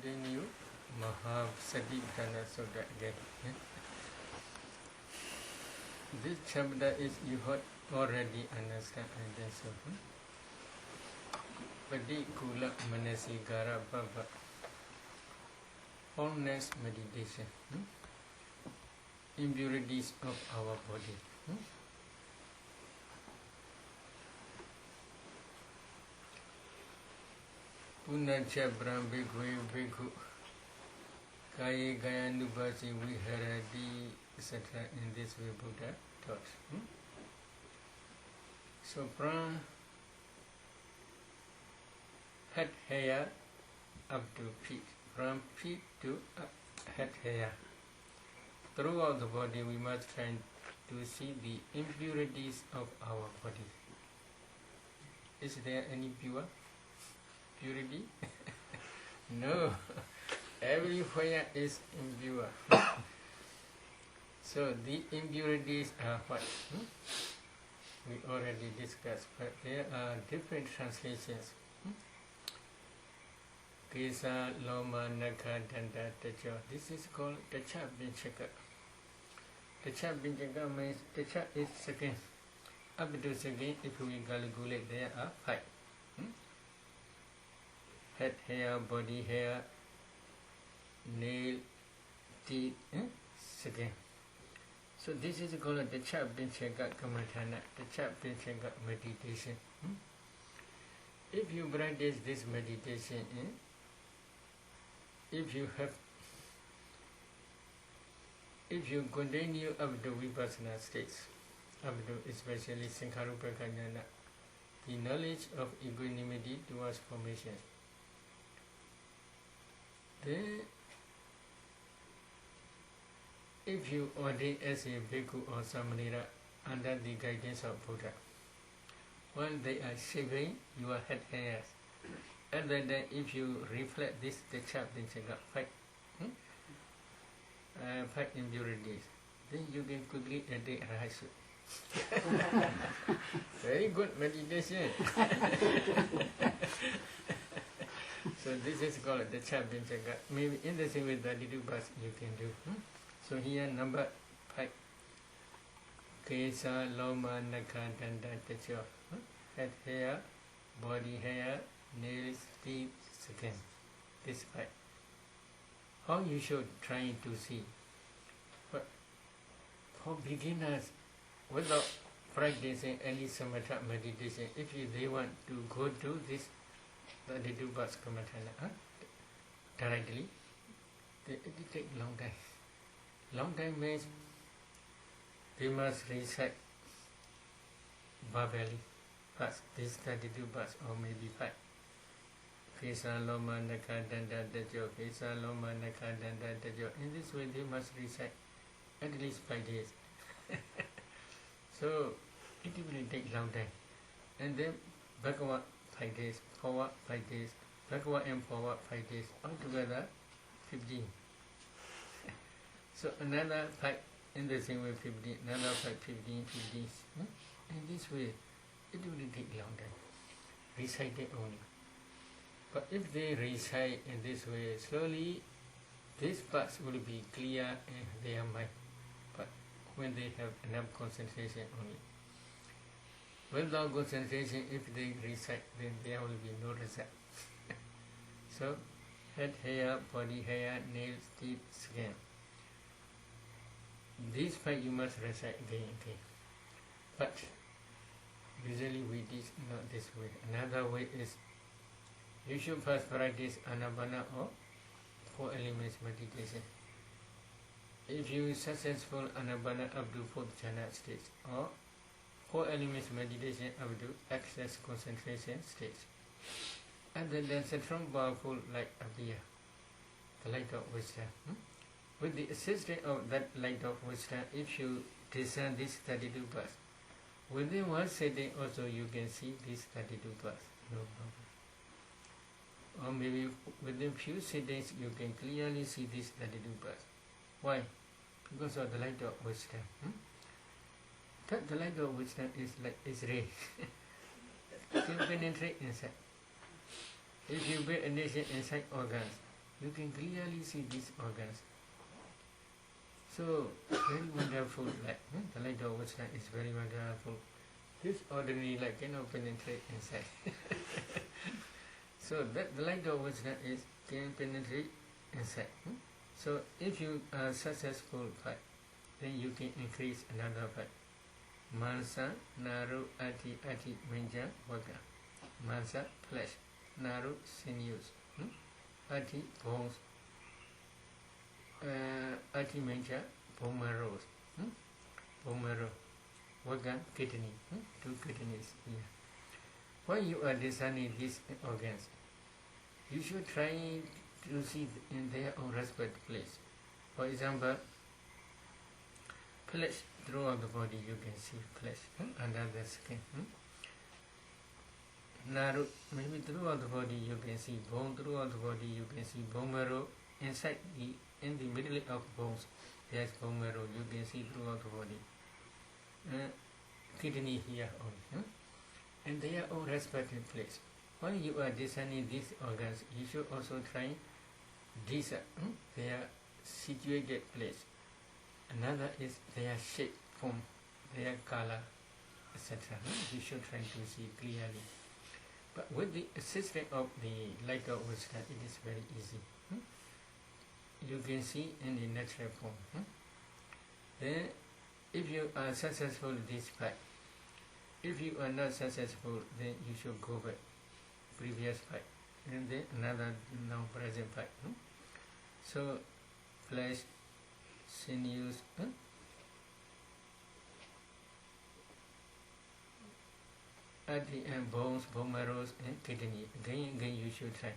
continue Mahabsadipatthana Sutta again. This chapter is you had already understand and then so. Padikula Manasigara Baba. Wholeness meditation. Impurities of our body. Punacha Brahmbhikkhve Bhikkhu Kaya Gayanubhasi Viharati, etc. In this way Buddha taught. So from head hair up to feet, from feet to head hair. Throughout the body we must try to see the impurities of our body. Is there any purity? No. Everywhere is impure. So the impurities are what? We already discussed, but there are different translations. Kesa, Loma, Naka, Danda, Tacha. This is called Tacha Binchaka. Tacha Binchaka means Tacha is second. Up to second, if we calculate, there are 5. Head hair, body hair, nail, teeth, second. So this is called the Tacha Binchaka Kamatana, Tacha Binchaka meditation. If you practice this meditation, if you continue up to Vipassana states, up to especially Sankharupa Jnana, the knowledge of equanimity towards formation, then if you ordain as a bhikkhu or samanera under the guidance of Buddha, while they are shaving your head hairs, and then if you reflect this Tacha Binchaka 5 impurities, then you can quickly attain Rahasu. Very good meditation. So this is called the Tacha Binchaka. Maybe in the same way that you can do. So here number 5. Kesa, Loma, Naka, Danda, Tacha. Head hair, body hair, nails, teeth, skin. This 5. How you should try to see? But for beginners, without practicing any samatha meditation, if they want to go to this 32 bus kamatana directly, it will take long time. Long time means they must recite verbally first, this 32 bus or maybe 5. Kesa, Loma, Naka, Danda, Tacha, Kesa, Loma, Naka, Danda, Tacha. In this way they must recite at least 5 days. So it will take long time. And then backward 5 days, forward 5 days, backward and forward 5 days, altogether 15. So another 5 in the same way 15, another 5, 15, 15. In this way it will take long time. Recite it only. But if they recite in this way, slowly these parts will be clear in their mind. But when they have enough concentration only. Without concentration, if they recite, then there will be no result. So, head hair, body hair, nails, teeth, skin. These 5 you must recite again and again. But usually we teach not this way. Another way is you should first practice Anapana or 4 elements meditation. If you successful Anapana up to 4th jhana stage or 4 elements meditation up to excess concentration stage, and then strong powerful light appear, the light of wisdom. With the assistance of that light of wisdom, if you discern this 32 bus, within one sitting also you can see this 32 bus. No problem. Or maybe within few sittings you can clearly see this 32 bus. Why? Because of the light of wisdom. That the light of wisdom is like its ray. It can penetrate inside. If you build a nation inside organs, you can clearly see these organs. So, very wonderful light. The light of Vajra is very wonderful. This ordinary light cannot penetrate inside. So, that the light of Vajra can penetrate inside. So, if you are successful fight, then you can increase another fight. Mansa, Naru, Ati, Menja, Vaga. Mansa, flesh. Naru, sinews. Ati, bones. Ati, Menja, bone marrows. Bone marrow. Vaga, kidney. 2 kidneys here. When you are discerning these organs, you should try to see in their own respective place. For example, flesh throughout the body, you can see flesh under the skin. Naru, maybe throughout the body you can see bone, throughout the body you can see bone marrow. Inside in the middle of bones, there is bone marrow, you can see throughout the body. Kidney here only. And their own respective place. When you are discerning these organs, you should also try discern their situated place. Another is their shape, form, their color, etc. You should try to see clearly. But with the assistance of the light of Vajra, it is very easy. You can see in the natural form. Then, if you are successful in this fight, if you are not successful, then you should go back previous fight, and then another now present fight. So, flesh, sinews, and bones, bone marrows, and kidney. Again, you should try.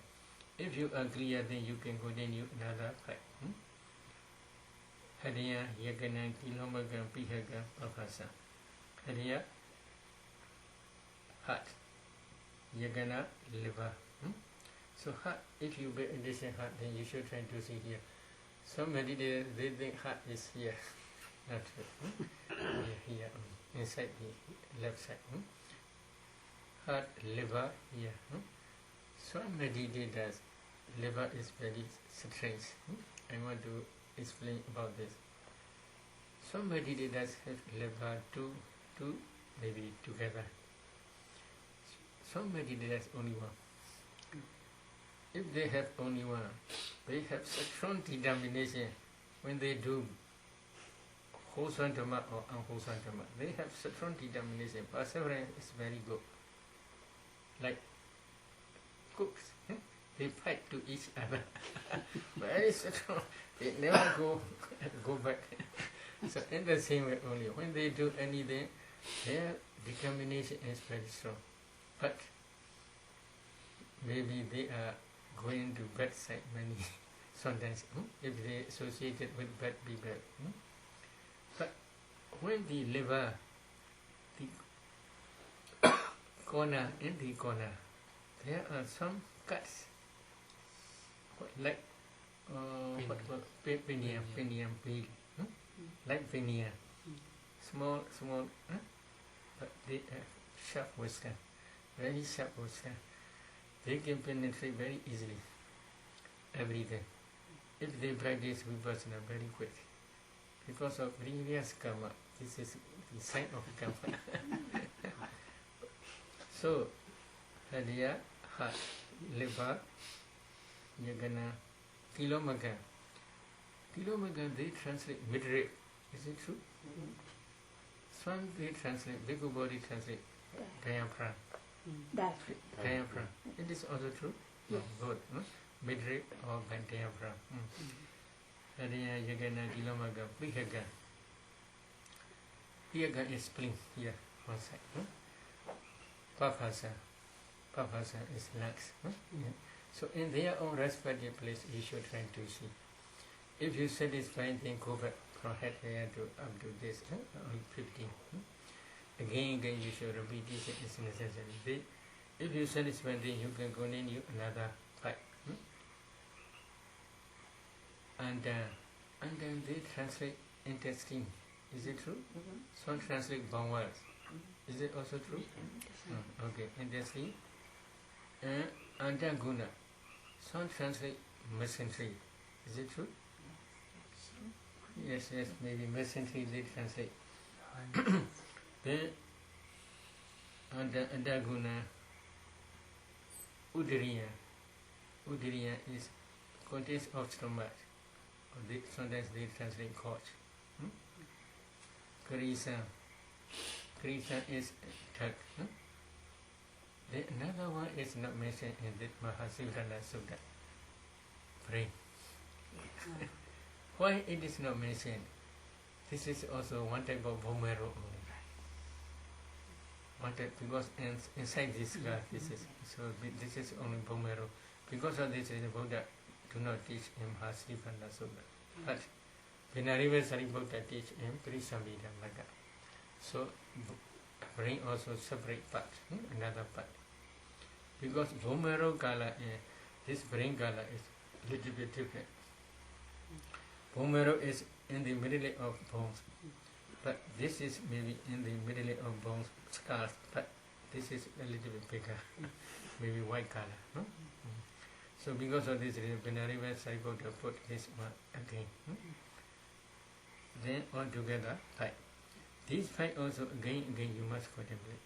If you are clear, then you can continue another fight. Hariya, Yagana, Kilomagan, Pihaga, Papasa. Hariya, heart. Yagana, liver. So heart, if you understand heart, then you should try to see here. Somebody they think heart is here. Not true. Here, inside the left side. Heart, liver, here. Somebody does. Liver is very strange. I want to explain about this. Somebody does have liver two maybe together. Somebody does only one. If they have only one, they have such strong determination when they do wholesome dhamma or unwholesome dhamma. They have such strong determination. Perseverance is very good. Like cooks, they fight to each other. Very strong. They never go back. So in the same way only, when they do anything, their determination is very strong. But maybe they are going to bad side many sometimes if they associated with bad people. But when the liver, the corner, in the corner, there are some cuts, like pineum peel, like pineum, small, but they have sharp wisdom, very sharp wisdom. They can penetrate very easily everything if they practice vipassana very quick. Because of previous karma, this is the sign of karma. So, hadiya, heart, liver, yagana, kilomaga. Kilomaga, they translate mid-rib. Is it true? Some they translate, bigger body translate diaphragm. Diaphragm. It is also true? Yes. Both. Mid-rib or diaphragm. Hariya, Yagana, Kilomaga, Pihaga. Pihaga is spleen here, one side. Papasa is lungs. So in their own respective place, you should try to see. If you satisfy, then go back from head here to up to this, on 15. Again, you should repeat this is necessary. If you satisfy, then you can continue another 5. And then they translate intestine. Is it true? Some translate bowels. Is it also true? Okay, intestine. And then guna. Some translate mesentery. Is it true? Yes, maybe mesentery they translate. Then under Adaguna, Udiriya. Udiriya is contents of stomach. Or sometimes they translate couch. Karisa. Karisa is tuck. Then another one is not mentioned in the Mahasivana Sutta. Brain. Why it is not mentioned? This is also one type of bone marrow only. One type, because inside this guy, this is only bone marrow. Because of this, the Buddha do not teach him Mahasivana Sutta. But Vinariva Sariputta teach him Prisambhida Magga. So brain also separate part, another part. Because bone marrow color, this brain color is little bit different. Bone marrow is in the middle of bones, but this is maybe in the middle of bones, scars, but this is a little bit bigger, maybe white color. No? So because of this reason, Vinariva Sariputta put this one again. Then altogether 5. These 5 also again you must contemplate.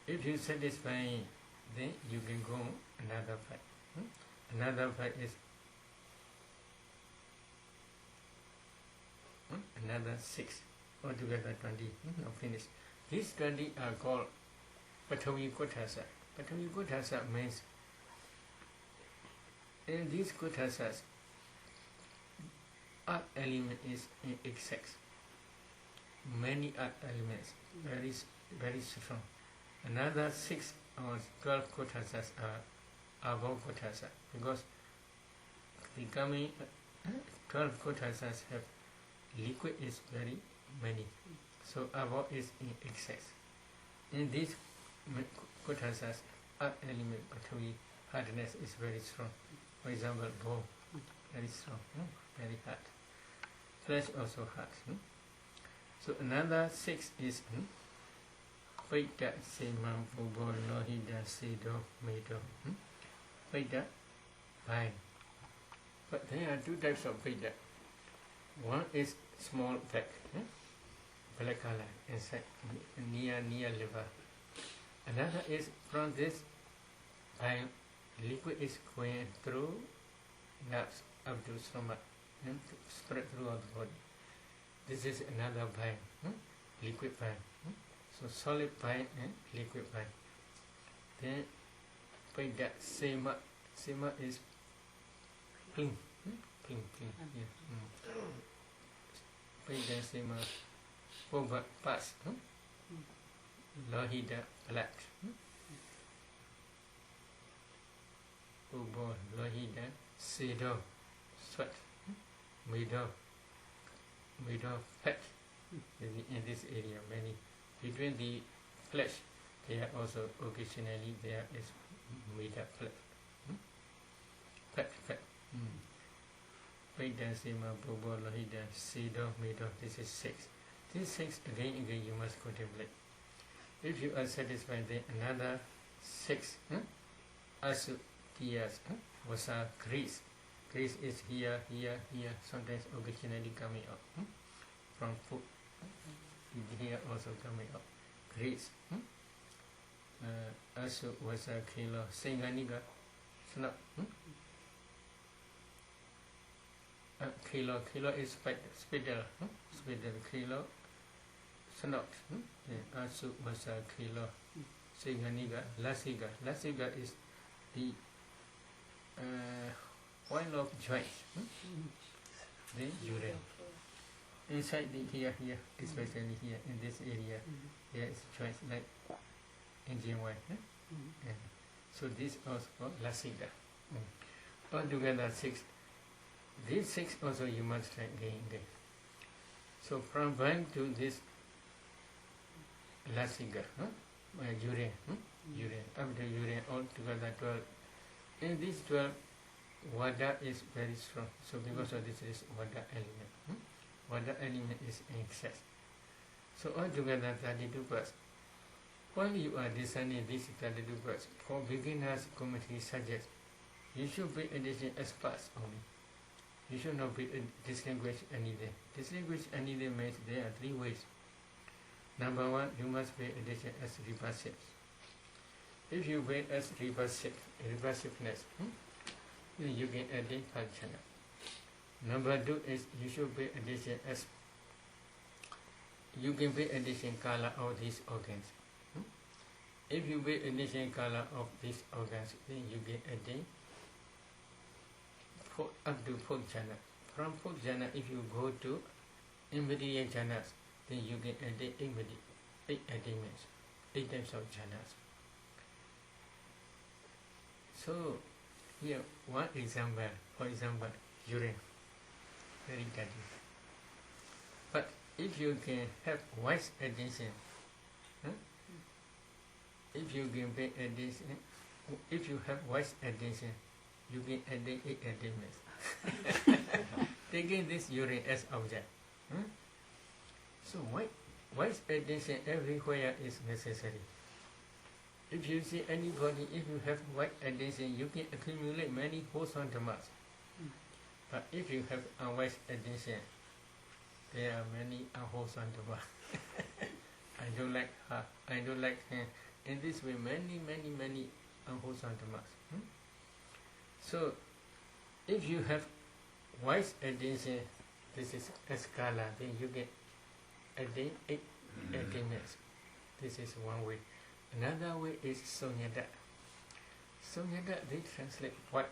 If you satisfy, then you can go another 5. Another 5 is another 6. Altogether 20. Now finished. These 20 are called Patavi Kotasa. Patavi Kotasa means in these Kotasas, earth element is in excess. Many earth elements, very strong. Another 6 or 12 Kotasas are above Kotasa, because the coming 12 Kotasas have liquid is very many. So above is in excess. In these Kotasas, earth element Patavi hardness is very strong. For example, bone, very strong, very hard. Flesh also hard. So another 6 is Vaita, Semam, Pubo, Lohida, Sedo, Medo. Vaita, vine. But there are 2 types of Vaita. One is small vac, black color inside, near liver. Another is from this vine, liquid is going through nerves up to stomach and spread throughout the body. This is another vine, liquid vine. So solid vine and liquid vine. Then by that sema is pling. Yeah. By that sema over pass. Lohida black. Ubo, Lohida, Sedo, sweat, Medo, fat. In this area, many. Between the flesh, there also occasionally there is made up fat. Fat. Vaida, Sema, Bobo, Lohida, Sedo, Medo. This is 6. These 6 again you must contemplate. If you are satisfied, then another 6. Asu. Yes, was a crease. Crease is here, sometimes occasionally coming up. From foot, here also coming up. Crease. Also was a kilo. Singaniga, snap. Kilo is spidal. Spidal kilo. Snap. Also was a kilo. Singaniga, lasiga. Lasiga is the oil of joints, the urine. Inside the here, especially here in this area, there is joints like engine oil. So this also called lasiga. Altogether 6. These 6 also you must try again. So from vine to this lasiga, urine, after urine altogether 12. In these 12, Vada is very strong. So because of this is Vada element. Vada element is in excess. So altogether 32 parts. While you are discerning these 32 parts, for beginners committee suggests You should pay attention as parts only. You should not distinguish anything. Distinguish anything means there are three ways. Number one, you must pay attention as repulsive. If you pay as repulsiveness, then you can attain functional. Number two is you should pay attention as you can pay attention color of these organs. If you pay attention color of these organs, then you can attain up to fourth jhana. From fourth jhana, if you go to immediate jhanas, then you can attain eight attainments, 8 types of jhanas. So here one example, for example, urine, very dirty. But if you can have wise attention, if you can pay attention, if you have wise attention, you can attain 8 attainments. Taking this urine as object. So wise attention everywhere is necessary. If you see anybody, if you have wise attention, you can accumulate many wholesome dhammas. But if you have unwise attention, there are many unwholesome dhammas. I don't like her, I don't like him. In this way, many unwholesome dhammas. So, if you have wise attention, this is a skala, then you get attain 8 attainments. This is one way. Another way is Sunyata. Sunyata, they translate white.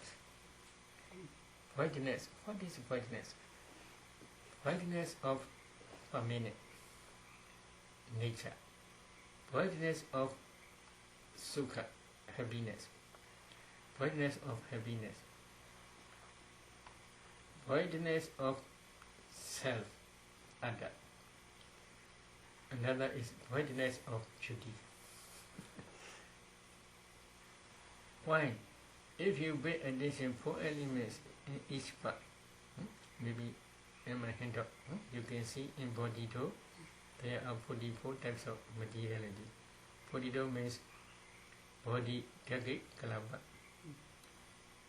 Whiteness. What is whiteness? Whiteness of permanent nature. Whiteness of sukha, happiness. Whiteness of happiness. Whiteness of self, ada. Another is whiteness of beauty. Why? If you pay attention 4 elements in each part, maybe in my handout, you can see in body though, there are 44 types of materiality. 42 means body, dhake, kalapa.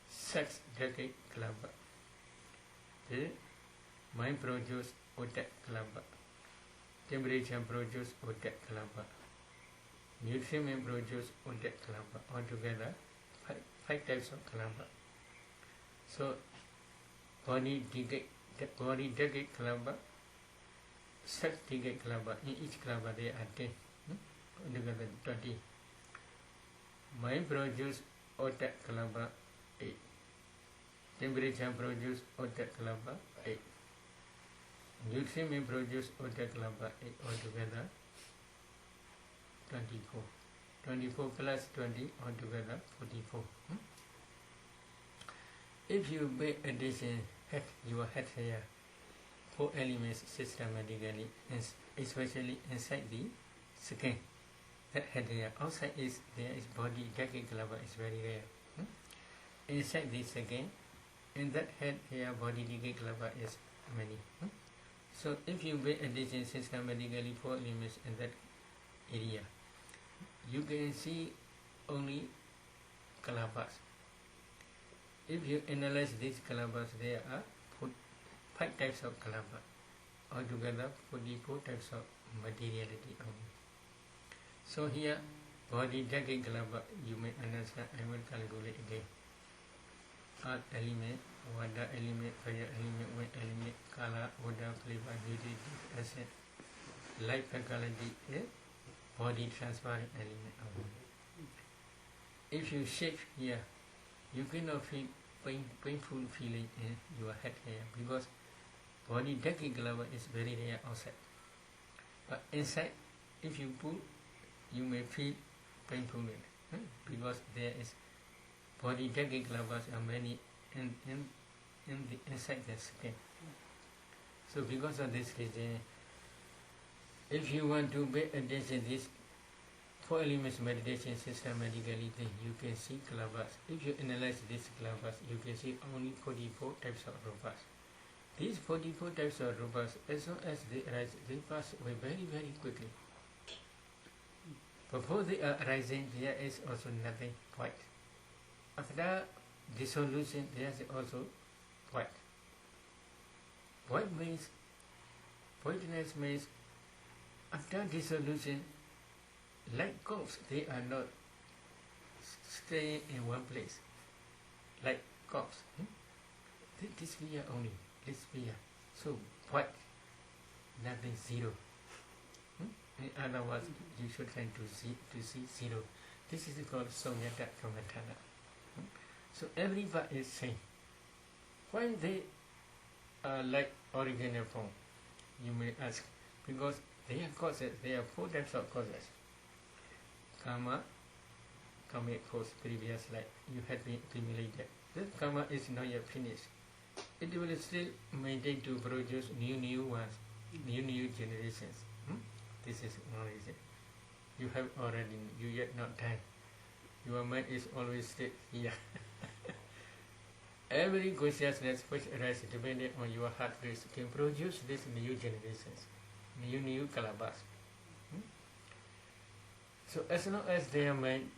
Sex, dhake, kalapa. The mind produce otak, kalapa. Temperature produce otak, kalapa. Nutriment produce otak, kalapa. Altogether, 5 types of kalapa. So, body, dhake, kalapa. Sex, dhake, kalapa. In each kalapa there are 10. Altogether 20. Mind produce otak, kalapa. 8. Temperature produce otak, kalapa. 8. Nutriment produce otak, kalapa. 8. Altogether 24. 24 plus 20 altogether 44. If you pay attention, your head here, 4 elements systematically, especially inside the skin. That head here, outside is there is body, dhake, kalapa is very rare. Inside the skin, in that head here, body, dhake, kalapa is many. So if you pay attention systematically 4 elements in that area, you can see only kalapas. If you analyze these kalapas, there are 5 types of kalapa. Altogether 44 types of materiality only. So here, body, dhake, kalapa, you may understand, I will calculate again. Earth element, water element, fire element, wind element, kala, water, flavor, beauty, acid, light faculty is body transparent element only. If you shake here, you cannot feel painful feeling in your head here because body, dhake, kalapa is very rare outside. But inside, if you pull, you may feel painful because there is body, dhake, kalapas are many in the inside the skin. So because of this reason, if you want to pay attention these 4 elements meditation systematically, then you can see kalapas. If you analyze these kalapas, you can see only 44 types of rupas. These 44 types of rupas, as soon as they arise, they pass away very quickly. Before they are arising, there is also nothing white. After dissolution, there's also void. Void means, voidness means after dissolution, like corpse, they are not staying in one place. Like corpse. This sphere only, this sphere. So void, nothing, zero. In other words, you should try to see zero. This is called Somyata Kamatana. So every part is same. Why they are like original form? You may ask. Because they are causes, there are 4 types of causes. Karma, karmic force, previous life, you had been accumulated. This karma is not yet finished. It will still maintain to produce new ones, new generations. This is one reason. You have already, you yet not died. Your mind is always still here. Every consciousness which arises depending on your heart rate can produce these new generations, new kalabas. So as long as their mind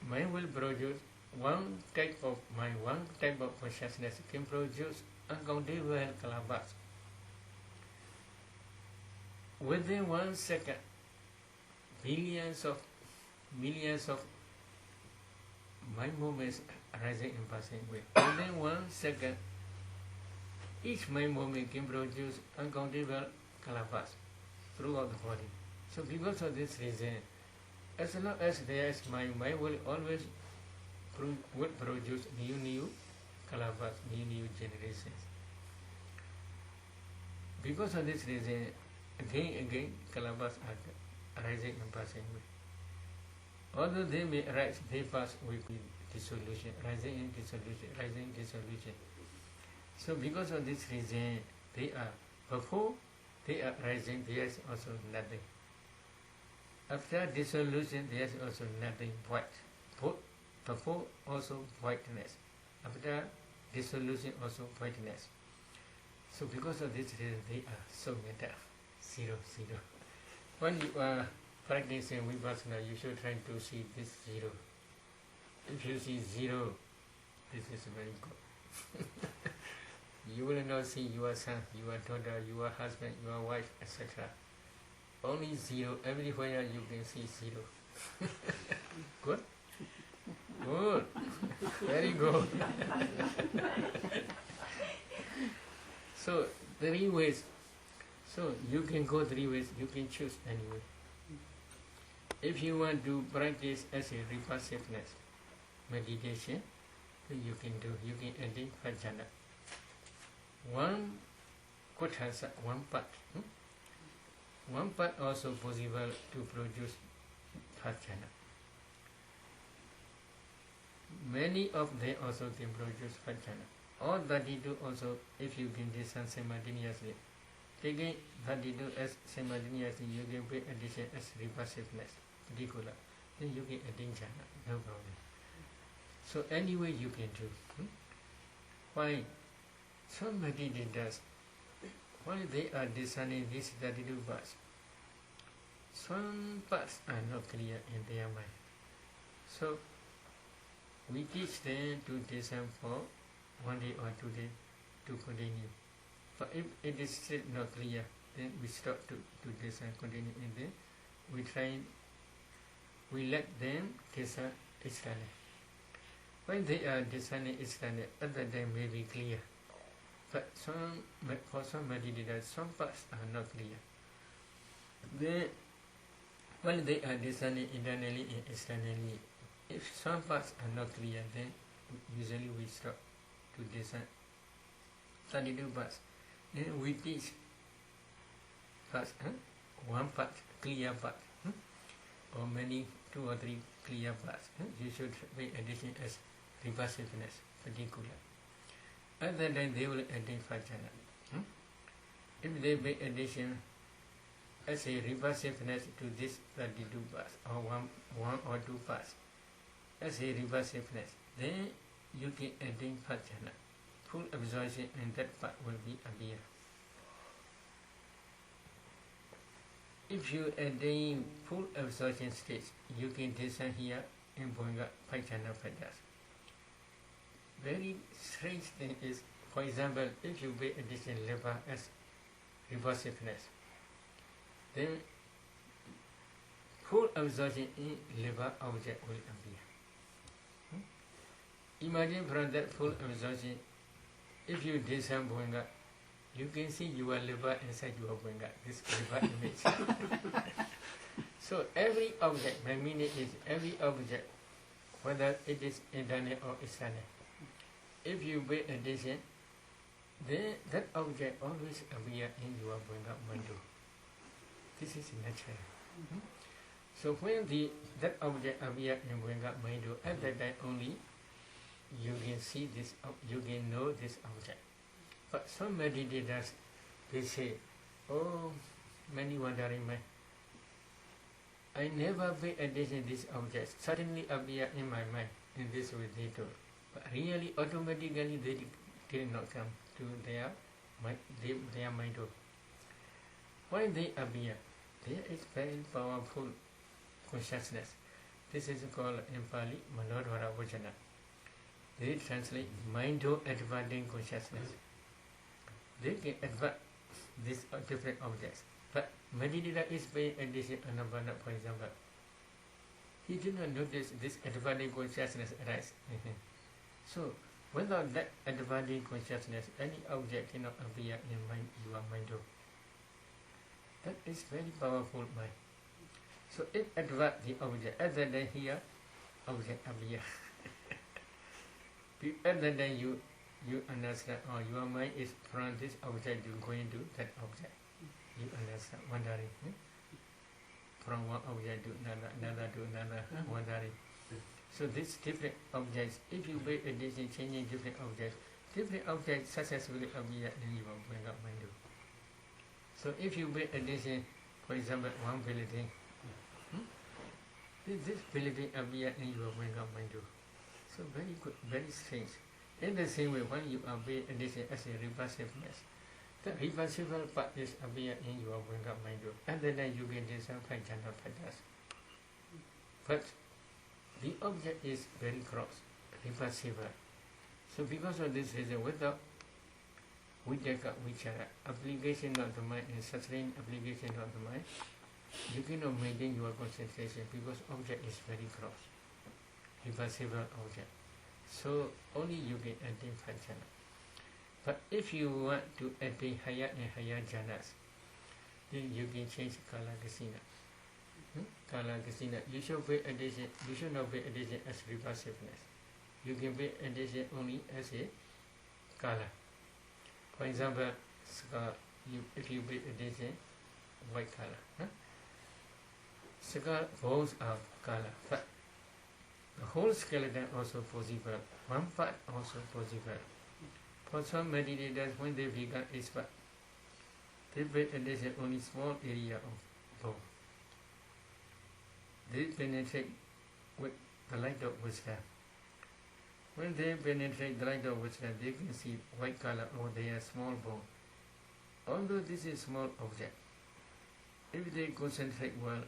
will produce one type of mind, one type of consciousness can produce uncountable kalabas. Within 1 second, millions of mind movements arising and passing away. Within 1 second, each mind movement can produce uncountable kalabas throughout the body. So because of this reason, as long as there is mind will always produce new kalabas, new generations. Because of this reason, again, kalabas are arising and passing away. Although they may arise, they pass away with dissolution, rising and dissolution, rising dissolution. So because of this reason, before they are rising, there is also nothing. After dissolution, there is also nothing, void. Before also voidness. After dissolution also voidness. So because of this reason, they are so meta. Zero. When you are practicing Vipassana, you should try to see this zero. If you see zero, this is very good. You will not see your son, your daughter, your husband, your wife, etc. Only zero. Everywhere you can see zero. Good? Good. Very good. So 3 ways. So you can go 3 ways, you can choose anyway. If you want to practice as a repassiveness meditation, you can attain Vajjana. 1 Kotthasa, 1 part. 1 part also possible to produce Vajjana. Many of them also can produce Vajjana. All 32 also, if you can discern simultaneously. Taking 32 as simultaneously, you can pay addition as repassiveness, particular. Then you can attain jhana, no problem. So anyway you can do. Why? Somebody does. Why they are discerning these 32 parts? Some parts are not clear in their mind. So we teach them to discern for 1 day or 2 days to continue. But if it is still not clear, then we stop to discern, continue, and then we let them discern externally. When they are discerning externally, other than may be clear. But for some meditators, some parts are not clear. Then, when they are discerning internally and externally, if some parts are not clear, then usually we stop to discern 32 parts. Then we teach parts, 1 part, clear part, or many 2 or 3 clear parts. You should pay attention as repassiveness, particular. Other than they will attain Vajjana. If they pay attention as a repassiveness to this 32 parts, or one or 2 parts, as a repassiveness, then you can attain Vajjana. Full absorption, and that part will be appear. If you attain full absorption stage, you can discern here in Bhanga Vajjana Pajas. very strange thing is, for example, if you weigh addition liver as reversiveness, then full absorption in liver object will appear. Imagine from that full absorption, if you did some Bhuanga, you can see your liver inside your Bhuanga, this liver image. So every object, my meaning is every object, whether it is internal or external, if you weigh addition, then that object always appear in your Bhuanga Mandu. This is natural. So when that object appear in Bhuanga Mandu, at that time only you can see this, you can know this object. But some meditators, they say, oh, many wandering mind, I never pay attention to this object, suddenly appear in my mind, in this way they do. But really, automatically they did not come to their mind. When they appear, there is very powerful consciousness. This is called in Pali, Manodvara Vajana. They translate mind-o adverting consciousness. They can advert these different objects. But meditator is paying attention to Anapana, for example. He did not notice this adverting consciousness arise. So, without that adverting consciousness, any object cannot appear in your mind. That is very powerful mind. So, if advert the object, other than here, object appear. Other than you understand, or your mind is from this object, you going to that object. You understand, wandering. From one object to another to another, wandering. So these different objects, if you pay attention, changing different objects successfully appear in your Bhuanga Mandu. So if you pay attention, for example, one building, this building appear in your Bhuanga Mandu. So very good, very strange. In the same way, when you obey attention as a reversiveness, the reversible part is appear in your Bhuanga Mandu, and then you can discern Jhana Padas. But the object is very cross, reversible. So because of this reason, without Vijaka Vichara, application of the mind and sustained application of the mind, you cannot maintain your concentration because object is very cross, reversible object. So only you can attain jhana. But if you want to attain higher and higher jhanas, then you can change Kala Kasina. Kala Kasina, you should pay attention, you should not pay attention as reversiveness. You can pay attention only as a Kala. For example, if you pay attention, white color. Saka bones are color, but the whole skeleton also possible, one part also possible. For some meditators, when they become expert, they pay attention only small area of bone. They penetrate with the light of wisdom. When they penetrate the light of wisdom, they can see white color or their small bone. Although this is small object, if they concentrate well,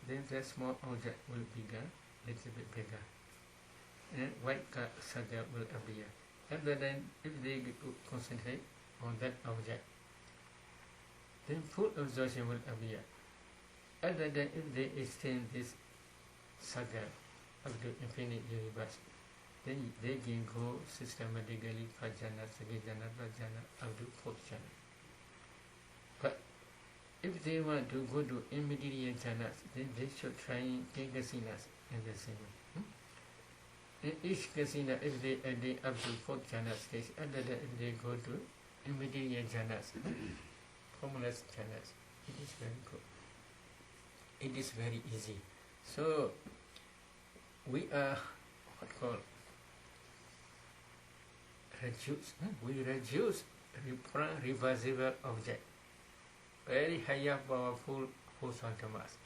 then that small object will become a little bit bigger. And white circle will appear. Other than if they concentrate on that object, then full absorption will appear. Other than if they extend this circle up to infinite universe, then they can go systematically Pajana, Sakijana, Prajana, up to fourth jhana. But if they want to go to immediate jhanas, then they should try kasinas in the same way. In each kasina, if they attain up to fourth jhana stage, other than if they go to immediate jhanas, formless jhanas, it is very good. It is very easy. So we are what called we reduce reversible object, very higher powerful wholesomeness.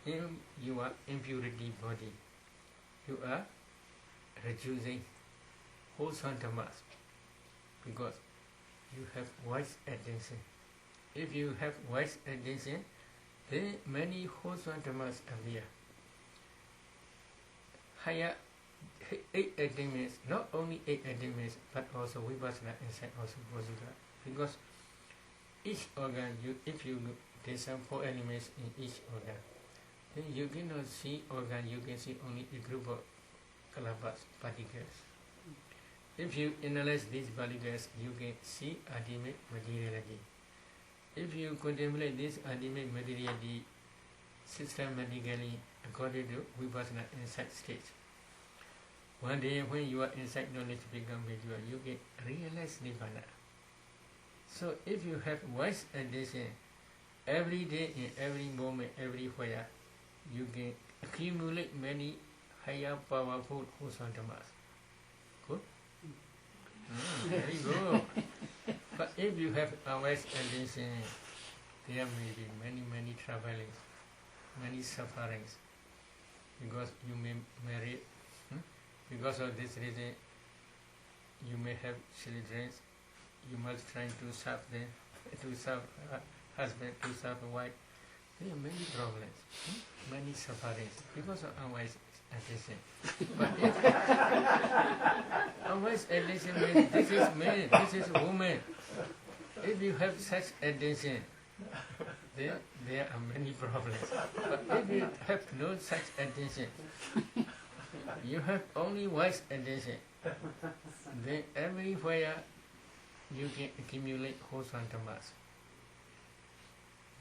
In your impurity body, you are reducing wholesomeness because you have wise attention. If you have wise attention, then many wholesomeness appear. 8 attainments, not only 8 attainments, but also vipassana inside also possible. Because each organ, if you look, there's some 4 elements in each organ. Then you cannot see organ, you can see only a group of kalabas, particles. If you analyze these particles, you can see ultimate materiality. If you contemplate this ultimate materiality systematically according to vipassana insight stage, one day when you are inside knowledge become mature, you can realize Nibbana. So if you have wise attention, every day, in every moment, everywhere, you can accumulate many higher powerful wholesome dhammas. Good? Very good. But if you have a wise attention, there may be many troublings, many sufferings, because you may marry. Because of this reason, you may have children. You must try to serve them, to serve husband, to serve wife. There are many problems, many sufferings because of unwise attention. But if unwise attention means this is man, this is woman. If you have such attention, there are many problems. But if you have no such attention, you have only wise attention, then everywhere you can accumulate wholesome dhammas.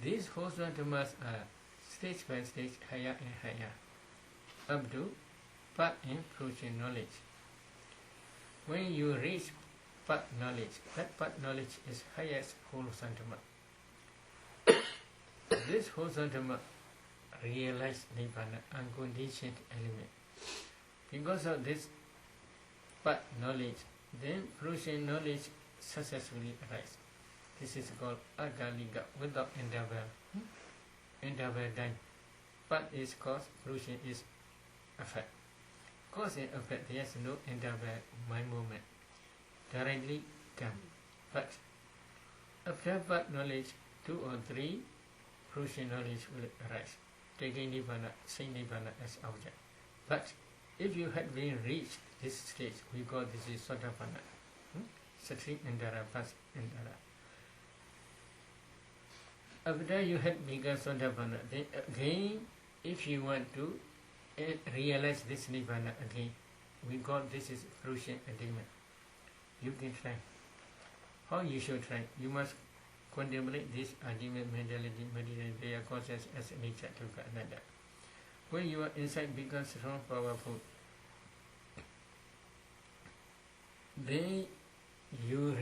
These wholesome dhammas are stage by stage, higher and higher, up to path and fruition knowledge. When you reach path knowledge, that path knowledge is highest wholesome dhamma. This wholesome dhamma realize Nibbana, unconditioned element. Because of this path knowledge, then fruition knowledge successfully arise. This is called akalika, without interval. Interval time. Path is cause, fruition is effect. Cause and effect, there is no interval mind movement. Directly come. But after path knowledge, 2 or 3 fruition knowledge will arise, taking Nibbana, same Nibbana as object. But if you had been reached this stage, we call this is Sotapanna. Sati Indara, Pas Indara. After you had become Sotapanna, then again, if you want to realize this Nibbana again, we call this is fruition attainment. You can try. How you should try? You must contemplate this ultimate mentality, meditate their causes as nature to another. When you are inside becomes strong, powerful, then you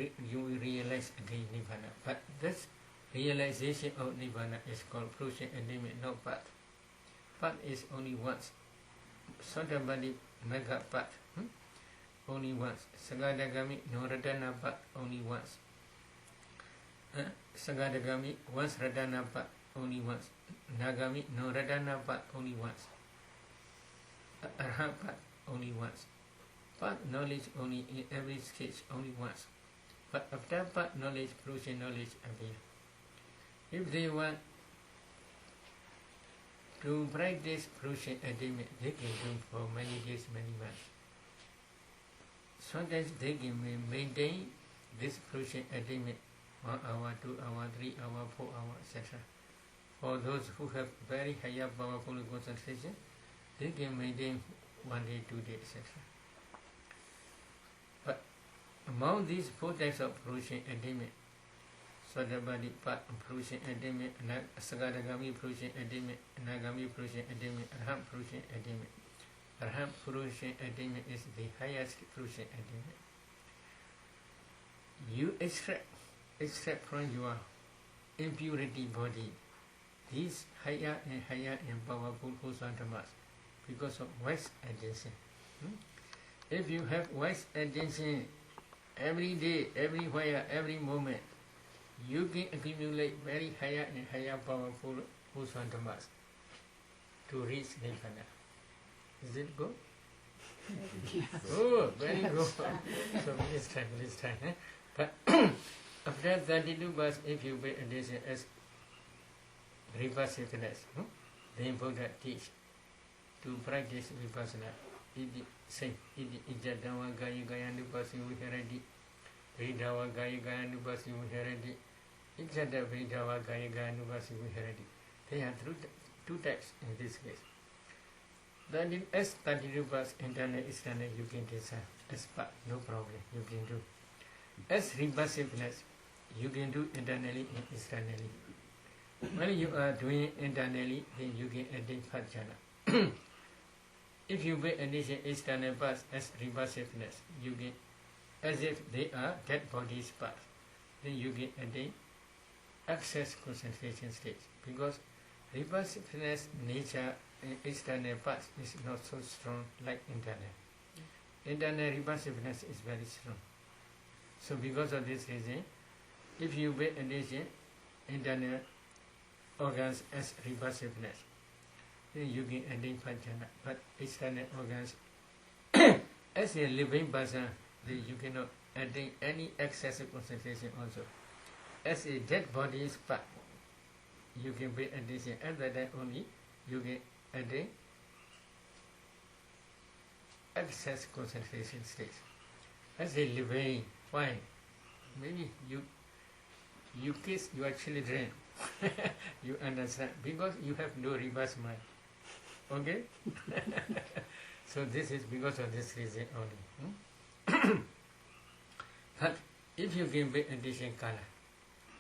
realize again Nibbana. But this realization of Nibbana is called fruition attainment, not path. Path is only once. Sotabadi mega path, only once. Sagadagami no Radhana path, only once. Sagadagami once Radhana path, only once. Nagami no Radhana path, only once. Arhat path, only once. Path knowledge only in every stage, only once. But after path knowledge, fruition knowledge appear. If they want to practice fruition attainment, they can do for many days, many months. Sometimes they can maintain this fruition attainment 1 hour, 2 hours, 3 hours, 4 hours, etc. For those who have very higher powerful concentration, they can maintain 1 day, 2 days, etc. But among these 4 types of fruition attainment, Sotabadi path fruition attainment, Sagadagami fruition attainment, Nagami fruition attainment, Arhat fruition attainment. Arhat fruition attainment is the highest fruition attainment. You extract from your impurity body these higher and powerful wholesome dhammas because of wise attention. If you have wise attention every day, everywhere, every moment, you can accumulate very higher and higher powerful wholesome dhammas to reach Nibbana. Is it good? Oh, very good. So please try. But after 32 bars, if you pay attention as reversiveness, then Buddha teach to practice vipassana iti say iti ijadawa gaya gaya nubasi viharati Vridawa gaya gaya nubasi viharati ijada vridawa gaya gaya nubasi viharati. There are two types in this case. Then in S32 internal external you can design as part, no problem, you can do. As reversiveness, you can do internally and externally. When you are doing internally, then you can add part jhana. If you make addition external parts as reversiveness, you get as if they are dead bodies parts. Then you get add access concentration stage, because reversiveness nature in external parts is not so strong like internal. Internal reversiveness is very strong. So because of this reason, if you make addition internal organs as reversiveness, then you can identify jhana. But external organs as a living person, then you cannot attain any excessive concentration also. As a dead body's part, you can be addition. At that time only you can attain excess concentration stage. As a living, why? Maybe you kiss your children. You understand? Because you have no reverse mind. Okay? So this is because of this reason only. But if you can make addition color,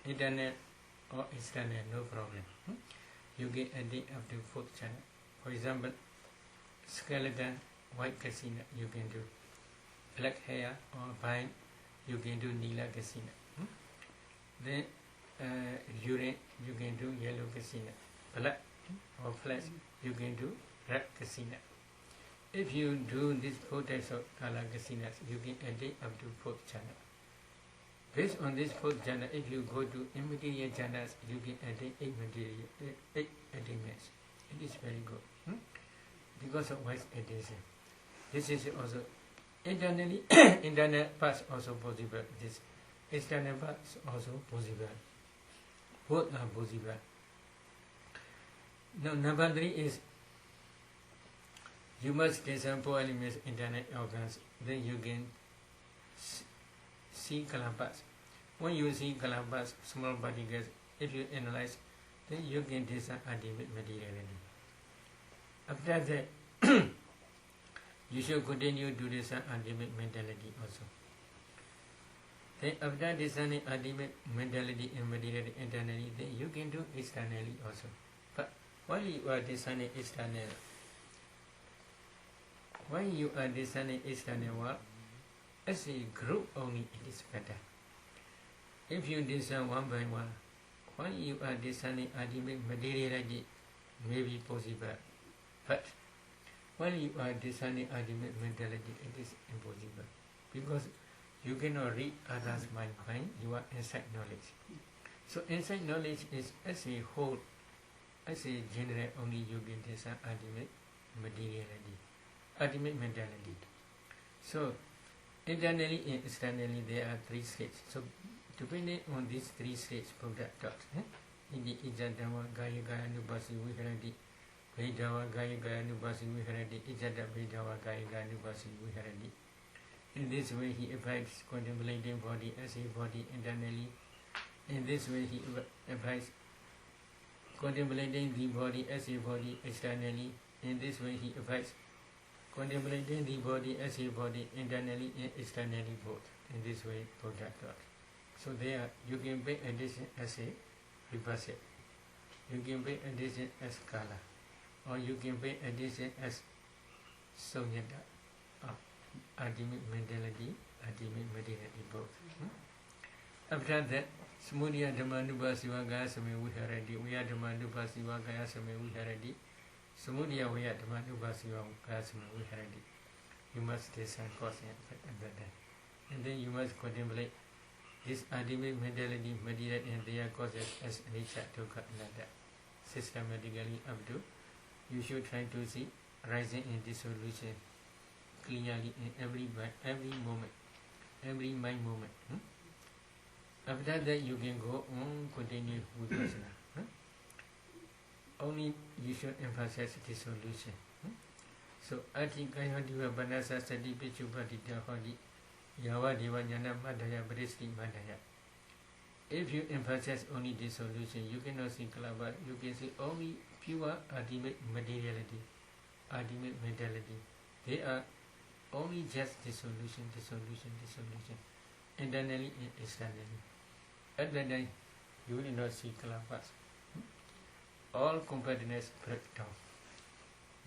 internal or external, no problem. You can add it up to 4th channel. For example, skeleton, white casino, you can do. Black hair or vine, you can do Nila casino. Then urine, you can do yellow casino. Blood or flesh, you can do red casino. If you do these 4 types of color casinas, you can add it up to 4th channel. Based on this 4th jhana, if you go to immaterial jhanas, you can attain 8 attainments. It is very good. Because of wise addition. This is also internally, internal parts also possible. This external parts also possible. Both are possible. Now number 3 is you must design 4 elements internal organs. Then you can see color parts. When you see color parts, small particles, if you analyze, then you can design ultimate materiality. After that, you should continue to design ultimate mentality also. Then after designing ultimate mentality and materiality internally, then you can do externally also. But while you are designing external, work, as a group only, it is better. If you design one by one, when you are designing ultimate materiality, may be possible. But when you are designing ultimate mentality, it is impossible. Because you cannot read others' mind, you are inside knowledge. So inside knowledge is as a whole, as a general only you can design ultimate materiality, ultimate mentality. So internally and externally there are 3 states. So depending on these 3 states, Buddha taught. Iti ijadawa gaya gaya nubasi viharati, Vedawa gaya gaya nubasi viharati, ijada Vedawa gaya gaya nubasi viharati. In this way he avoids contemplating body as a body internally. In this way he avoids contemplating the body as a body externally. In this way he avoids contemplating the body as a body internally and externally both. In this way Buddha taught. So there you can pay addition as a reverse. You can pay addition as kala, or you can pay addition as sonyata, ultimate mentality, ultimate materiality both. After that, Samudaya Dhammanupa Sivagaya Same Viharati, Vaya Dhammanupa Sivagaya Same Viharati, Samudaya Vaya Dhammanupa Sivagaya Same Viharati. You must design cause and effect at that time. And then you must contemplate this ultimate mentality, material and their causes as nature to another. Systematically up to, you should try to see rising in dissolution clearly in every moment, every mind moment. After that you can go on, continue with Vipassana. Only you should emphasize dissolution. So ati kaya diva banasa sati pichupati hodi yawa diva jnana madhaya bristi madhaya. If you emphasize only dissolution, you cannot see Kalabha, you can see only pure ultimate materiality, ultimate mentality. They are only just dissolution, internally and externally. At that time, you will not see Kalabhas. All competitiveness break down.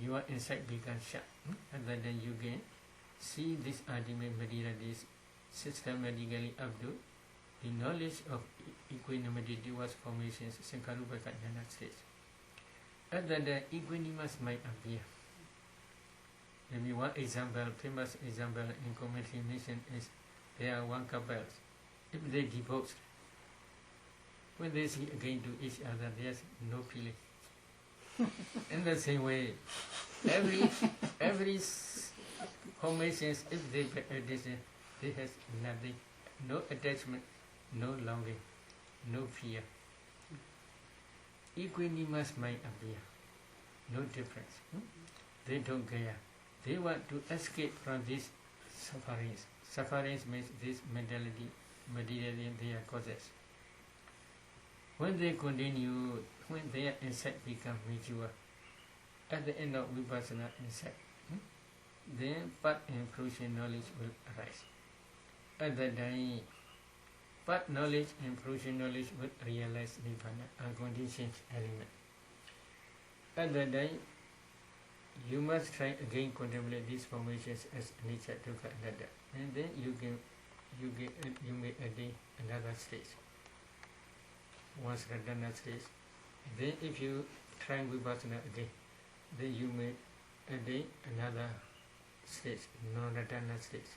Your insight becomes sharp. At that time, you can see this ultimate materiality systematically up to the knowledge of equanimity towards formations, Sankarupaka Jnana stage. At that time, equanimous might appear. Maybe one example, famous example in commentary nation is there are one couple. If they divorce, when they see again to each other, there's no feeling. In the same way, every formations, if they has nothing, no attachment, no longing, no fear. Equanimous mind appear, no difference. They don't care. They want to escape from these sufferings. Sufferings means this mentality, materially their causes. When they continue, when their insight become mature, at the end of vipassana insight, then path and fruition knowledge will arise. At that time, path knowledge and fruition knowledge will realize Nibbana, unconditioned element. At that time, you must try again contemplate these formations as anicca, dukkha, anatta, and then you may attain another stage. Once Radhana stage, then if you try vipassana again, then you may attain another stage, non-Radhana stage.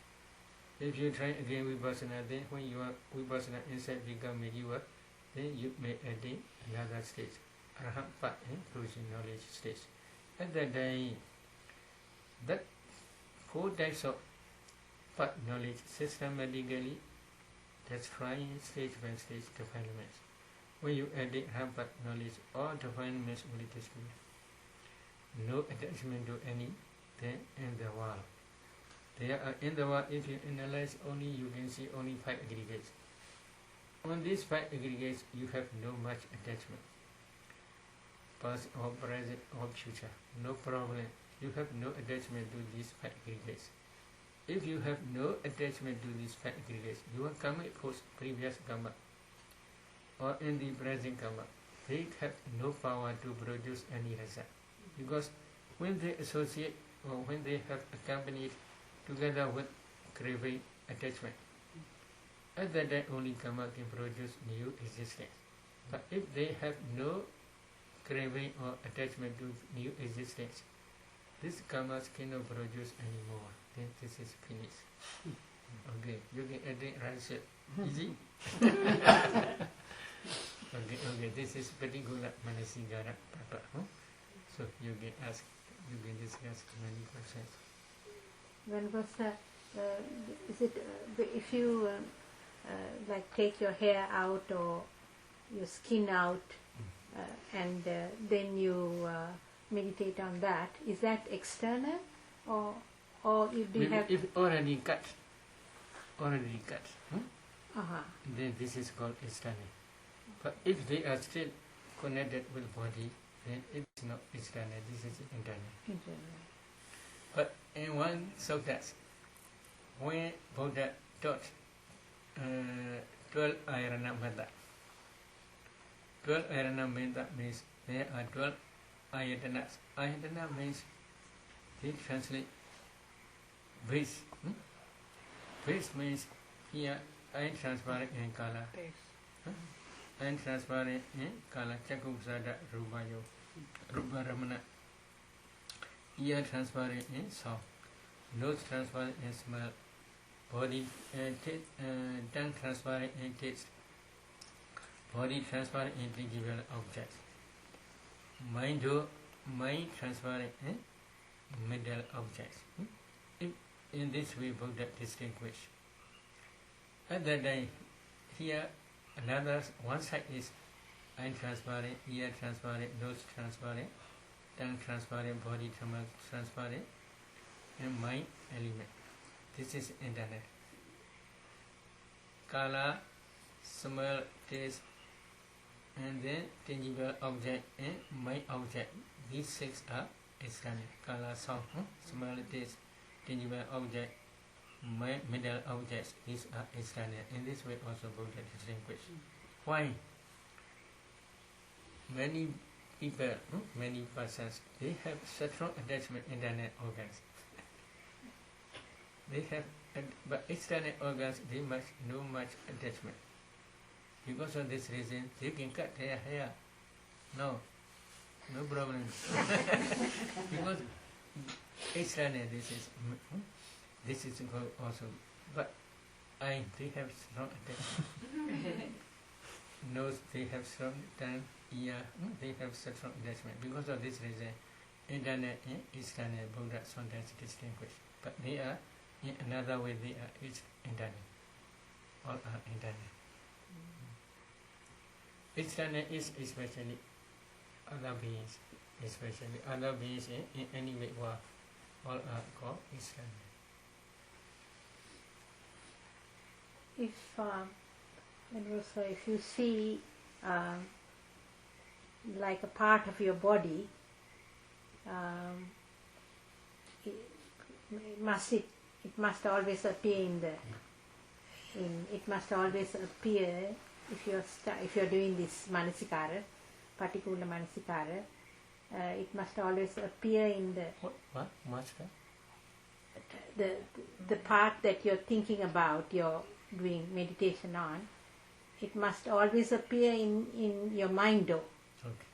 If you try again vipassana, then when your vipassana insight become mature, then you may attain another stage, arahant path and fruition knowledge stage. At that time, that 4 types of path knowledge systematically destroying stage by stage defilements. When you attain arahant path knowledge, all defilements will disappear. No attachment to any thing in the world. There are in the world, if you analyze only, you can see only 5 aggregates. On these 5 aggregates, you have no much attachment. Past or present or future, no problem. You have no attachment to these 5 aggregates. If you have no attachment to these 5 aggregates, your karmic force, previous karma, or in the present karma, they have no power to produce any result. Because when they associate or when they have accompanied together with craving attachment, at that time only karma can produce new existence. But if they have no craving or attachment to new existence, these karmas cannot produce anymore. Then this is finished. Okay, you can attain right. Easy? Okay, this is particular manasigara papa. So you can ask, you can discuss many questions. When was is it if you like take your hair out or your skin out and then you meditate on that, is that external or if you have if already cut, then this is called external. But if they are still connected with body, then it's not external, this is internal. But in one suttas, when Buddha taught 12 ayarana metta, 12 ayarana metta means there are 12 ayatanas. Ayatana means, they translate base. Base means here transparent and color. Transparent and color. Chakusada rupayo, rupa ramana. Ear transparent and sound. Nose transparent and smell. Body tongue transparent and taste. Body transparent and tangible objects. Mind transparent and middle objects. In this way Buddha distinguished. At that time, here another one side is eye transparent, ear transparent, nose transparent, tongue transparent, body transparent, and mind element. This is internet. Color, smell, taste, and then tangible object and mind object. These 6 are external. Color, sound, smell, taste, tangible object, middle objects. These are external. In this way also Buddha distinguished. Why? Many people, many persons, they have such strong attachment internal organs. They have, but external organs, they must no much attachment. Because of this reason, they can cut their hair. No problem. Because external, this is good also. But they have strong attachment. Nose, they have strong tongue, ear, they have such strong attachment. Because of this reason, internal and external Buddha sometimes distinguished. But they are, in another way, they are each internal. All are internal. External is especially other beings, in any way, all are called external. If you see like a part of your body, it must always appear it must always appear if you're doing this manasikara, particular manasikara, it must always appear in What? Master? The part that you're thinking about, you're doing meditation on, it must always appear in your mind though. Okay.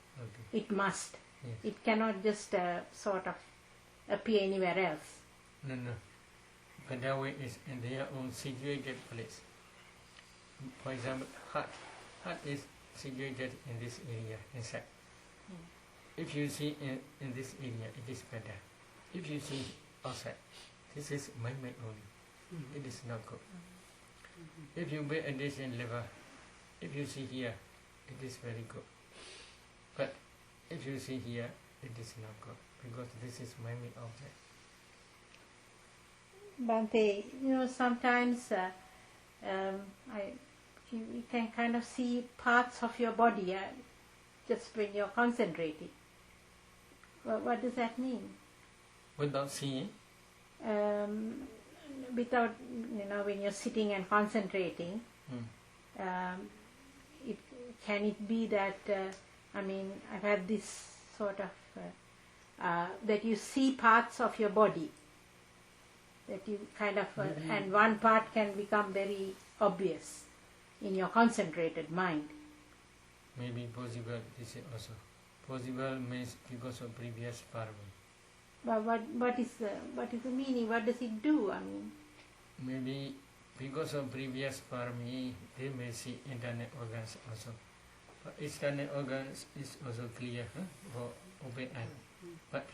It must. Yes. It cannot just sort of appear anywhere else. No. But that way is in their own situated place. For example, heart is situated in this area, inside. If you see in this area, it is better. If you see outside, this is mind only. It is not good. If you pay attention liver, if you see here, it is very good. But if you see here, it is not good, because this is mind object. Bhante, sometimes you can kind of see parts of your body just when you're concentrating. What does that mean? Without seeing? Without, when you're sitting and concentrating, can it be that, I've had this sort of, that you see parts of your body, that you kind of, and one part can become very obvious in your concentrated mind. Maybe possible, this is also. Possible means because of previous karma. But what is the meaning? What does it do? Maybe because of previous karma, they may see internal organs also. But external organs is also clear for open eye. But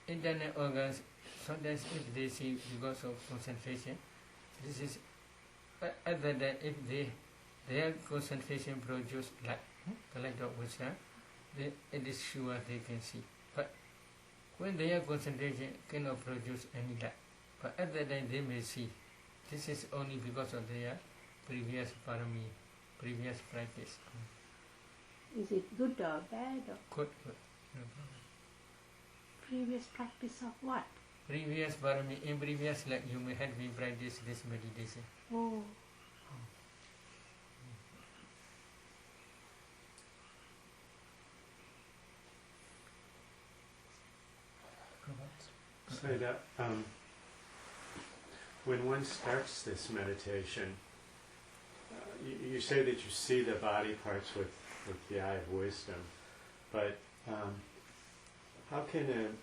internal organs, sometimes if they see because of concentration, this is other than if their concentration produce light, the light of wisdom, then it is sure they can see. But when their concentration cannot produce any light, but other than they may see, this is only because of their previous parami, previous practice. Is it good or bad? Or Good, no problem. Previous practice of what? Previous parami, in previous life you may have been practice this meditation. Oh. Say that when one starts this meditation, you say that you see the body parts with the eye of wisdom, but how can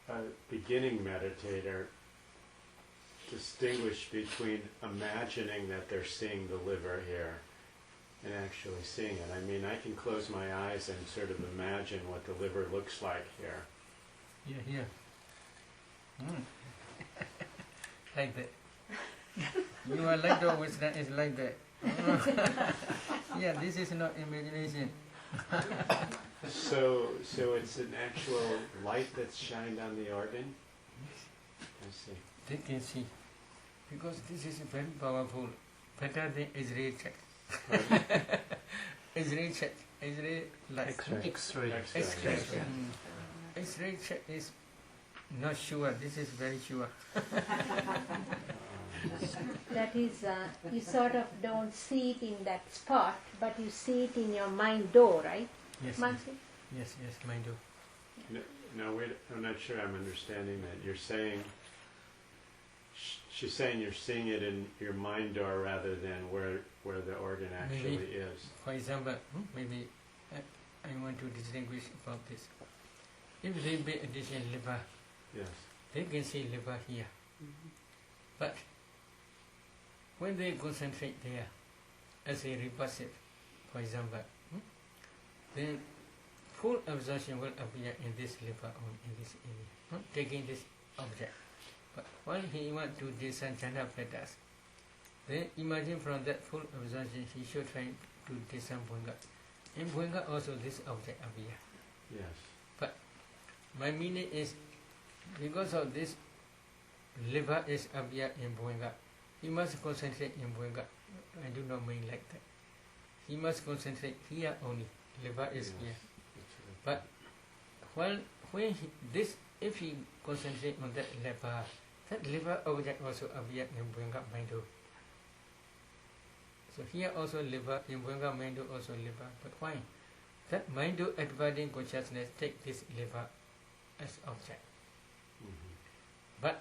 a beginning meditator distinguish between imagining that they're seeing the liver here and actually seeing it? I can close my eyes and sort of imagine what the liver looks like here. Here. Like that. You are like the wisdom is like that. Yeah, this is not imagination. So it's an actual light that's shined on the organ? see. They can see. Because this is very powerful, better than X-ray check. Right. X-ray check, X-ray light. X-ray. X-ray. X-ray. X-ray. X-ray check is not sure, this is very sure. That is, you sort of don't see it in that spot, but you see it in your mind door, right, Yes, Mansi? yes, mind you. No, wait, I'm not sure I'm understanding that. You're saying, she's saying you're seeing it in your mind door rather than where the organ actually Maybe. is. For example, maybe I want to distinguish about this. If they pay addition liver, Yes. they can see liver here. But when they concentrate there, as a repulsive, for example, then full absorption will appear in this liver or in this area, taking this object. But when he want to descend Jhana Fetas, then imagine from that full absorption he should try to descend Bhunga. In Bhunga also this object appear. Yes. My meaning is, because of this liver is appear in Bhunga, he must concentrate in Bhunga. I do not mean like that. He must concentrate here only. Liver is Yes. here. That's But when if he concentrate on that liver object also appear in Bhunga Maindo. So here also liver, in Bhunga Maindo also liver. But why? That Maindo adverting consciousness take this liver as object. But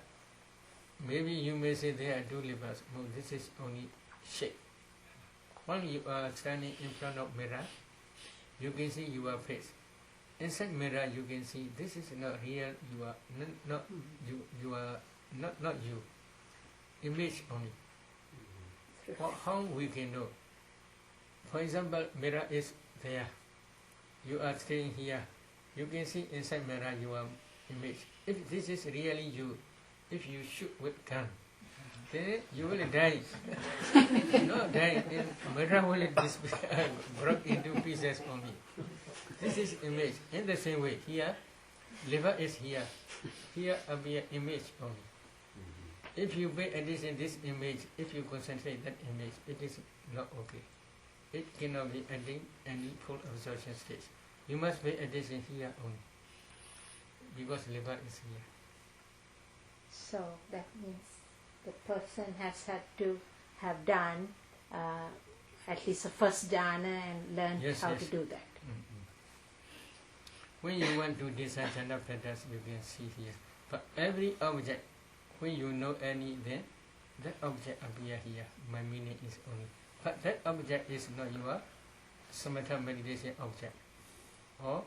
maybe you may say there are two livers. No, this is only shape. When you are standing in front of mirror, you can see your face. Inside mirror, you can see this is not real. You are not you. You are not you. Image only. How we can know? For example, mirror is there. You are staying here. You can see inside mirror your image. If this is really you, if you shoot with gun, then you will die. No, die. In mirror will broke into pieces only. This is image. In the same way, here, liver is here. Here appear image only. If you pay attention this image, if you concentrate that image, it is not okay. It cannot be ending any full absorption stage. You must pay attention here only, because liver is here. So that means the person has had to have done at least the first jhana and learned Yes, how yes. to do that. When you want to decide Jhana Fetas, you can see here. But every object, when you know any, then that object appear here. My meaning is only. But that object is not your samatha meditation object or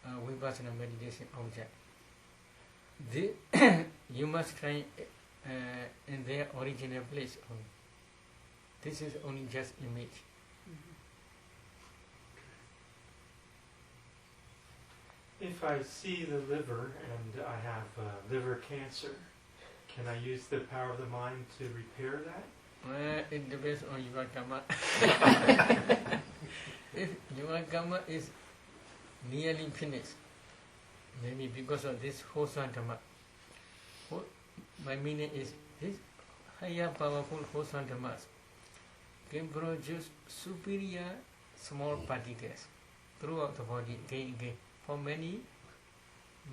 vipassana meditation object. You must try in their original place only. This is only just image. If I see the liver and I have liver cancer, can I use the power of the mind to repair that? It depends on your karma. If your karma is nearly finished, maybe because of this Hosantama, my meaning is this higher powerful Hosantamas can produce superior small particles throughout the body again, for many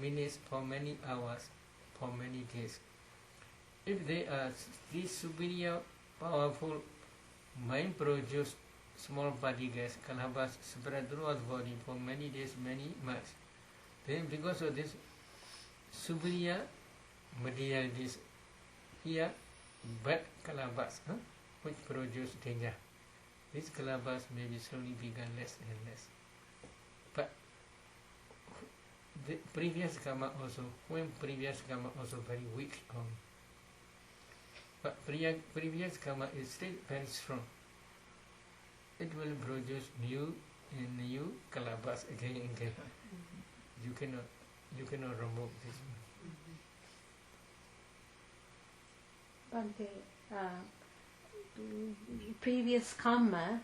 minutes, for many hours, for many days. If they are these superior powerful mind produced small particles, kalabas spread throughout the body for many days, many months, then because of this superior materialities here, bad kalabas, which produce danger, these kalabas may be slowly become less and less. But the previous karma also, when previous karma also very weak only. But previous karma is still very strong. It will produce new and new kalabas again and again. You cannot remove this. Bhante, previous karma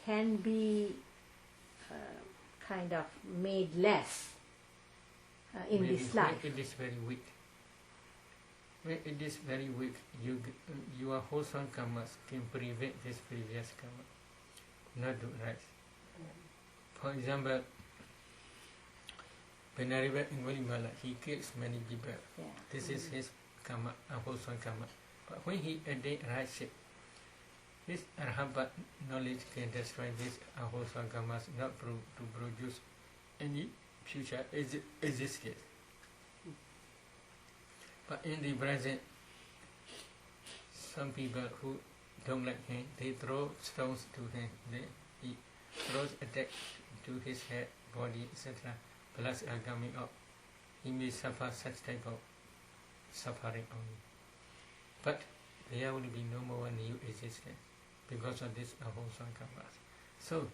can be kind of made less in Maybe this life. It is very weak. when it is very weak, your wholesome karmas can prevent this previous karma not to rise. For example, Venerable Angulimala, he kills many people. Yeah. This is his karma, wholesome karma. But when he attains right shape, his arhat knowledge can destroy this wholesome karmas, not to produce any future existence. But in the present, some people who don't like him, they throw stones to him. He throws attack to his head, body, etc. Bloods are coming up. He may suffer such type of suffering only. But there will be no more new existence because of this wholesome karma. So,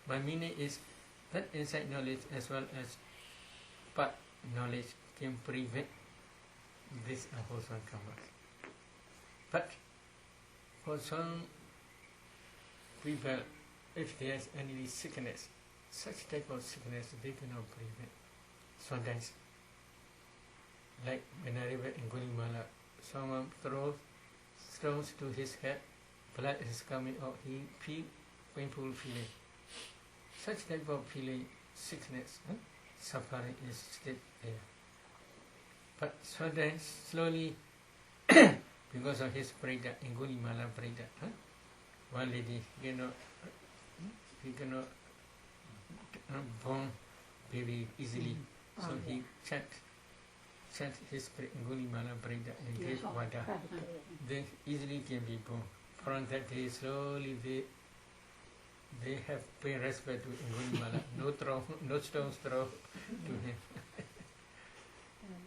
my meaning is that insight knowledge as well as part knowledge can prevent this wholesome karma. But for some people, if there is any sickness, such type of sickness they cannot prevent. Sometimes, like Venerable Angulimala, someone throws stones to his head, blood is coming out, he feel painful feeling. Such type of feeling, sickness, suffering is still there. But sometimes, slowly, because of his prayers, Angulimala prayers, one lady he cannot born baby easily, so he chant his Angulimala prayer and gave water. They easily can be born. From that day, slowly they have paid respect to Angulimala. No stones thrown to him.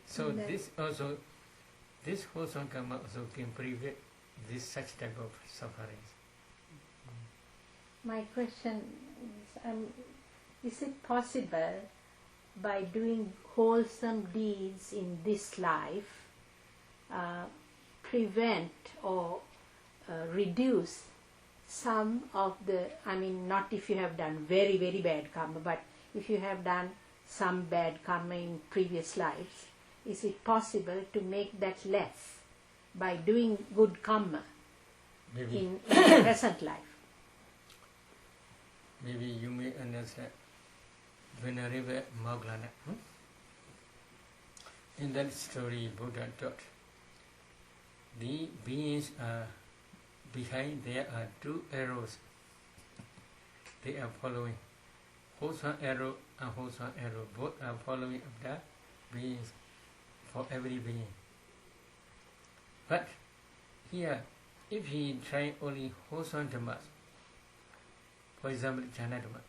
So this wholesome karma also can prevent this such type of sufferings. My question is it possible by doing wholesome deeds in this life prevent or reduce some of the, not if you have done very, very bad karma, but if you have done some bad karma in previous lives, is it possible to make that less by doing good karma in the present life? Maybe you may understand Venerable Moggallana. In that story, Buddha taught the beings are behind. There are two arrows. They are following. Wholesome arrow and wholesome arrow. Both are following after beings for every being. But here, if he try only wholesome dhammas, for example, jhana dhamma,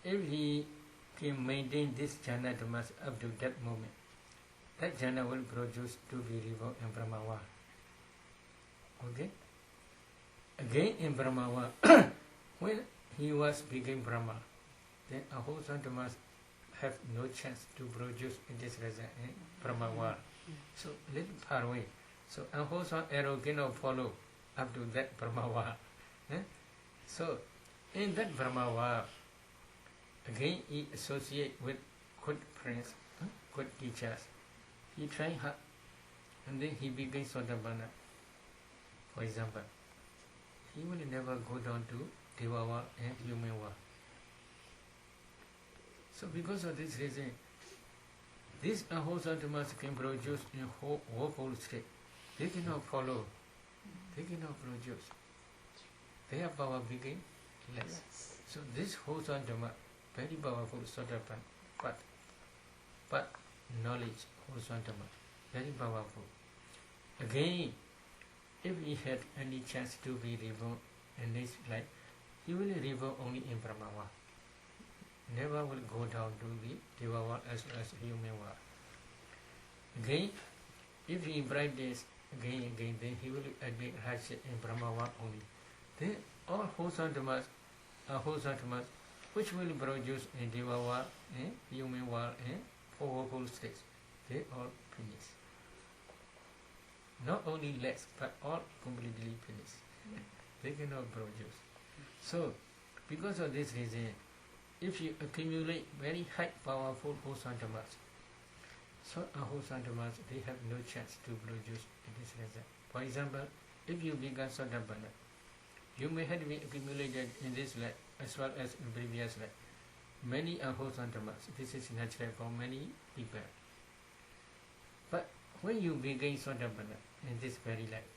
if he can maintain this jhana dhammas up to that moment, that jhana will produce to be reborn in Brahmavar. Okay? Again in Brahmavar, when he was became Brahma, then a wholesome dhammas have no chance to produce in this result in Brahmavar. So little far away. So a wholesome arrow cannot follow up to that Brahmavar. So in that Brahmavar, again he associate with good friends, good teachers. He try hard, and then he became Sotapanna. For example, he will never go down to Devavar and human world. So because of this reason, these wholesome dhammas can produce in woeful state. They cannot follow. They cannot produce. Their power became less. So this wholesome dhamma, very powerful Sotapanna, but knowledge, wholesome dhamma, very powerful. Again, if he had any chance to be reborn in this life, he will reborn only in Brahmavar. Never will go down to the Devavar as well as human world. Again, if he bright days again, then he will admit hardship in Brahmavar only. Then all wholesome dhammas are wholesome dhammas which will produce in Devavar, human world, powerful states. They all finish. Not only less, but all completely finished. They cannot produce. So, because of this reason, if you accumulate very high powerful wholesome dhammas, So Ahosanthamas, they have no chance to produce this result. For example, if you become Sotapanna, you may have been accumulated in this life as well as in previous life. Many Ahosanthamas, this is natural for many people. But when you begin Sotapanna in this very life,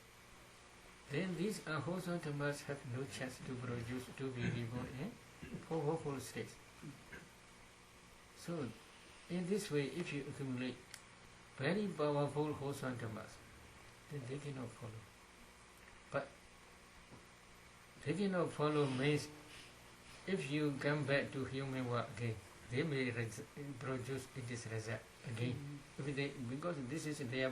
then these Ahosanthamas have no chance to produce, to be reborn in powerful states. So, in this way, if you accumulate very powerful Hosantamas, then they cannot follow. But they cannot follow means if you come back to human world again, they may produce this result again. If they, because this is their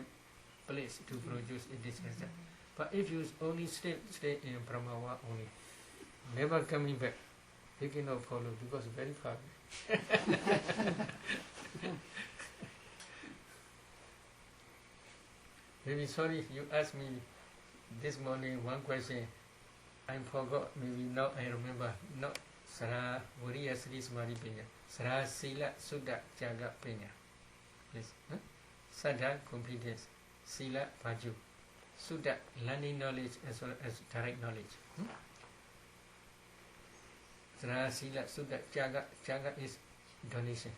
place to produce this result. But if you only stay in Brahmawa only, never coming back, they cannot follow because very far. Maybe sorry if you asked me this morning one question, I forgot, maybe now I remember, not Sara Vuriya Sri Samadhi Penya, Sara Sila Sudha Jaga Penya. Please. Sada competence, Sila Baju, Sudha learning knowledge as well as direct knowledge. Sara Sila Sudha Jaga, Jaga is donation.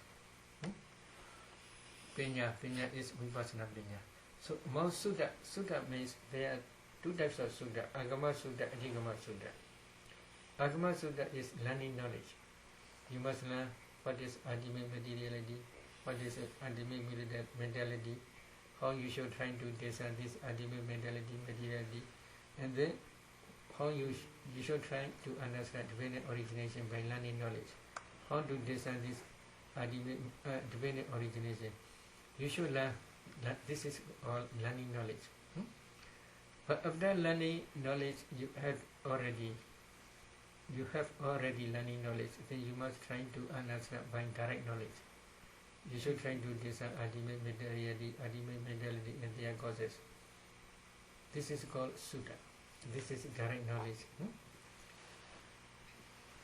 Penya is Vipassana Penya. So most Sudha means there are two types of Sudha, Agama Sudha, Adhigama Sudha. Agama Sudha is learning knowledge. You must learn what is ultimate materiality, what is ultimate mentality, how you should try to discern this ultimate mentality, materiality, and then how you should try to understand dependent origination by learning knowledge. How to discern this ultimate dependent origination. You should learn. This is all learning knowledge. But after learning knowledge, you have already learning knowledge. Then you must try to understand by direct knowledge. You should try to discern ultimate materiality, ultimate mentality, and their causes. This is called Sutta. This is direct knowledge.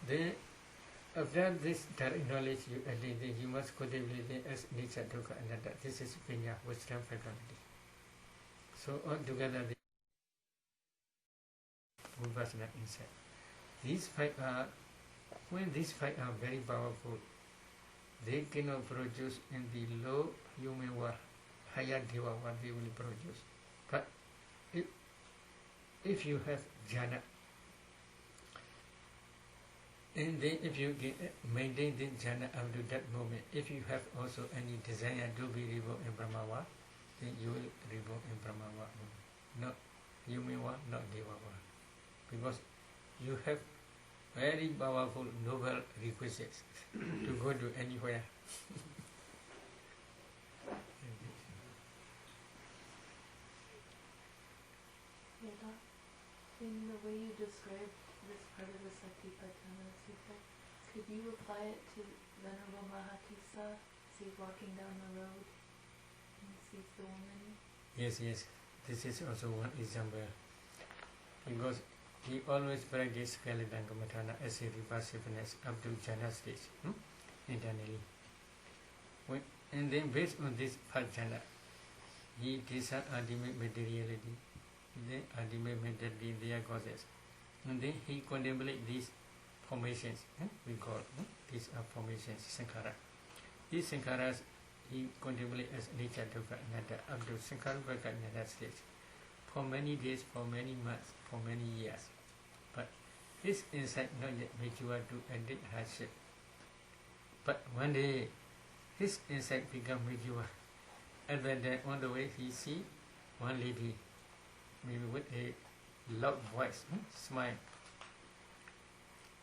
Then after this direct knowledge, you must contemplate it as nature, dukkha, anatta. This is Penya, wisdom faculty. So altogether, the Vipassana insight. These five are, when these five are very powerful, they cannot produce in the low human world, higher deva what they will produce. But if you have jhana, and then if you maintain the jhana up to that moment, if you have also any desire to be reborn in Brahmawa, then you will reborn in Brahmawa, not human world, not deva world. Because you have very powerful, noble requisites to go to anywhere. In the way you described this part of the Satipatthana Sutta, could you apply it to Venerable Mahakisa? See walking down the road and sees the woman? Yes. This is also one example. Because he always practiced Kalidangamatana as a reversiveness up to jhana stage, internally. And then based on this jhana, he discerned ultimate materiality, the ultimate mentality, their causes. And then he contemplated these formations, we call these are formations, sankhara. These sankharas he contemplated as nature, dukkha, anatta, up to sankhara anatta stage. For many days, for many months, for many years. But his insight not yet mature to ended hardship. But one day, his insight become mature. And then on the way he see one lady, maybe with a loud voice, smile,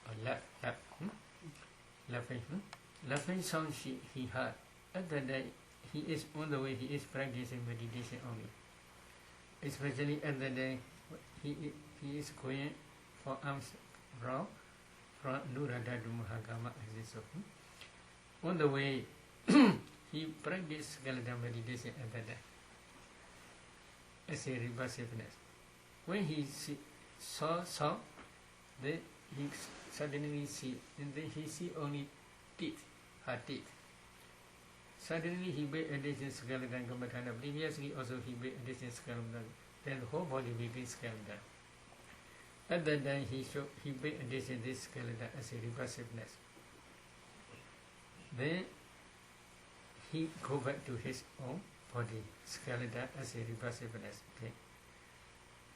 or laughing sound he heard. At that day, he is on the way, he is practicing meditation only. Especially at the day, he is going for alms from Anuradha to Mahagama exit. On the way, he practiced Galadha meditation at that day as a reversiveness. When he saw, then he suddenly see, and then he see only teeth, her teeth. Suddenly he made addition skeleton Kamatana. Previously also he made addition skeleton. Then the whole body became skeleton. At that time he made addition this skeleton as a reversiveness. Then he go back to his own body, skeleton as a reversiveness. Okay.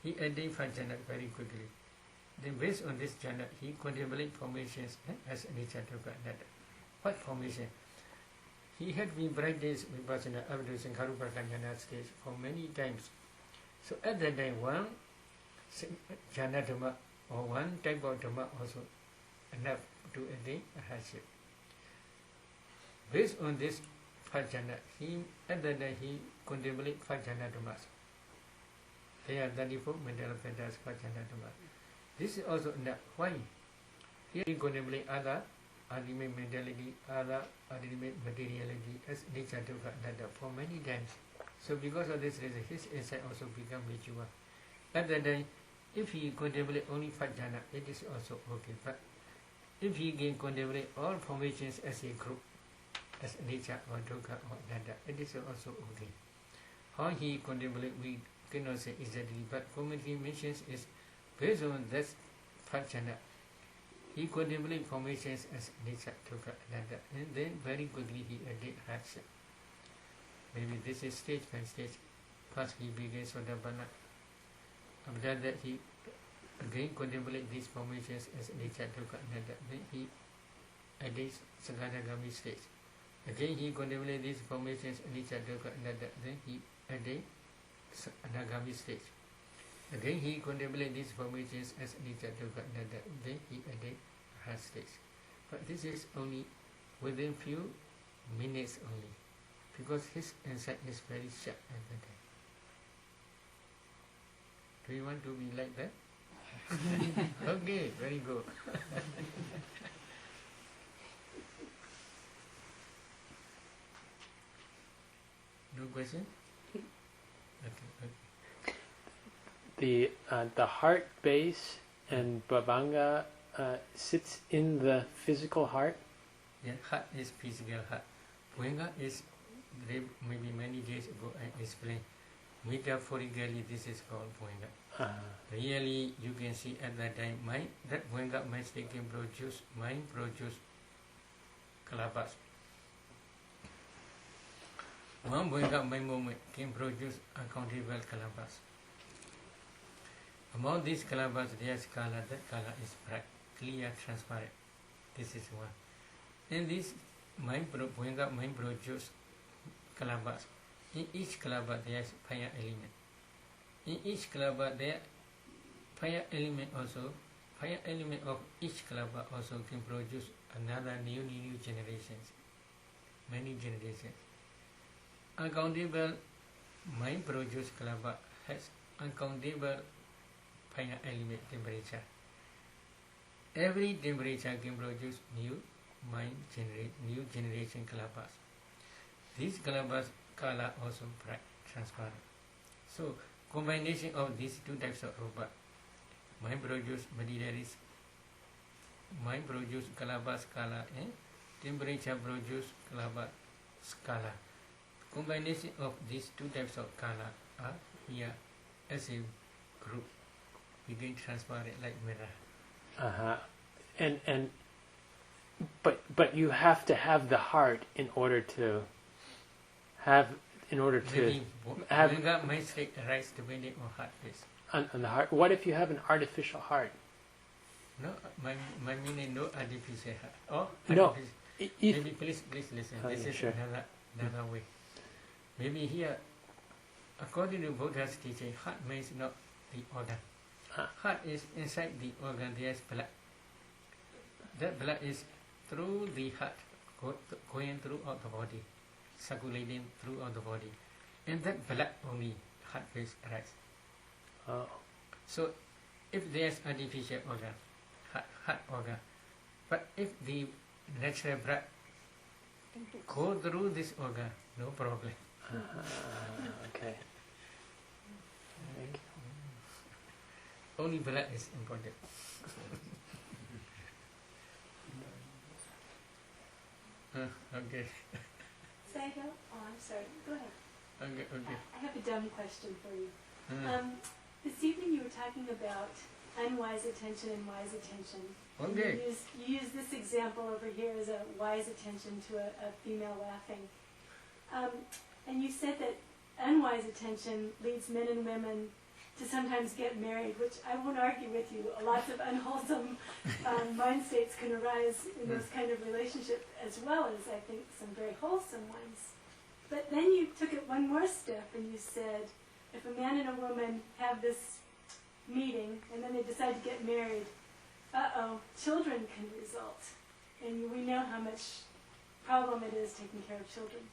He identified Jana very quickly. Then based on this Jana, he contemplated formations as Anicca. What formation? He had been practiced Vipassana up to Sankharupakkana stage for many times. So at that time, one Jana Dhamma or one type of Dhamma also enough to attain a hardship. Based on this Jana, at that time he contemplated Jana Dhammas. They are 34 mental centers Jana Dhammas. This is also enough. Why? Here he contemplates other ultimate mentality, other ultimate materiality as nature for many times. So because of this reason, his insight also become mature. At that time, if he contemplate only Jana, it is also okay. But if he can contemplate all formations as a group, as nature or dukkha or nanda, it is also okay. How he contemplate, we cannot say exactly, but commentary mentions is based on that Jana. He contemplated formations as nature, dukkha, nanda, and then very quickly he added hardship. Maybe this is stage by stage. First he began Sotapanna. After that he again contemplated these formations as nature, dukkha, nanda. Then he added Sakadagami stage. Again he contemplated these formations as nature, dukkha, nanda. Then he added Anagami stage. Again he contemplated these formations as nature, dukkha, nanda. Then he added hard stage. But this is only within few minutes only, because his insight is very sharp at the time. Do you want to be like that? Okay, very good. No question? Okay. The heart base and Bhavanga sits in the physical heart. Yeah, heart is physical heart. Bhavanga is, maybe many days ago I explained, metaphorically this is called Bhavanga. Really you can see at that time that Bhavanga mind state can produce, mind produce kalabas. One Bhavanga mind moment can produce uncountable kalabas. Among these kalabas there is kala, that kala is bright, clear, transparent. This is one. And this Bhavanga mind produce kalabas. In each kalaba there is fire element. In each kalaba there fire element of each kalaba also can produce another new generations, many generations. Uncountable mind produce kalaba has uncountable fire element temperature. Every temperature can produce new generation kalabas. These kalabas color also bright, transparent. So combination of these two types of rupa, mind produce materialis, mind produce kalabas color, and temperature produce kalabas color. Combination of these two types of color are here as a group, become transparent like mirror. But you have to have the heart in order to have Bhavanga mind state arise depending on heart base. On the heart. What if you have an artificial heart? No, my meaning no artificial heart. Oh, no. Maybe please listen. Oh, this yeah, is sure. another way. Maybe here, according to Buddha's teaching, heart means not the organ. Heart is inside the organ. There is blood. That blood is through the heart, going throughout the body, circulating throughout the body, and that blood only heart base arise. Oh. So, if there is artificial organ, heart organ, but if the natural blood go through this organ, no problem. Okay. Only blood is important. Okay. So Sayadaw? Oh, I'm sorry. Go ahead. Okay, okay. I have a dumb question for you. Hmm. This evening you were talking about unwise attention and wise attention. And Okay. you use this example over here as a wise attention to a female laughing. And you said that unwise attention leads men and women to sometimes get married, which I won't argue with you. Lots of unwholesome mind states can arise in those kind of relationships, as well as, I think, some very wholesome ones. But then you took it one more step and you said, if a man and a woman have this meeting and then they decide to get married, children can result. And we know how much problem it is taking care of children.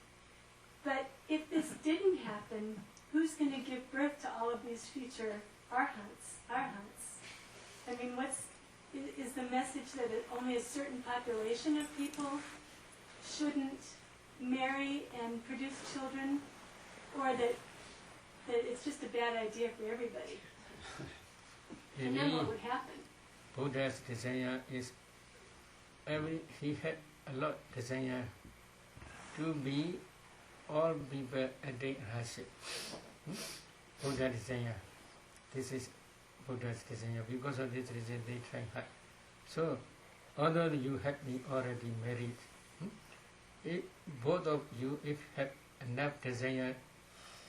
But if this didn't happen, who's going to give birth to all of these future arhants? I mean, is the message that only a certain population of people shouldn't marry and produce children, or that it's just a bad idea for everybody? And then what would happen? Buddha's desire is he had a lot desire to be all people attain hardship. Buddha desire. This is Buddha's desire. Because of this reason they try hard. So, although you have been already married, if both of you if have enough desire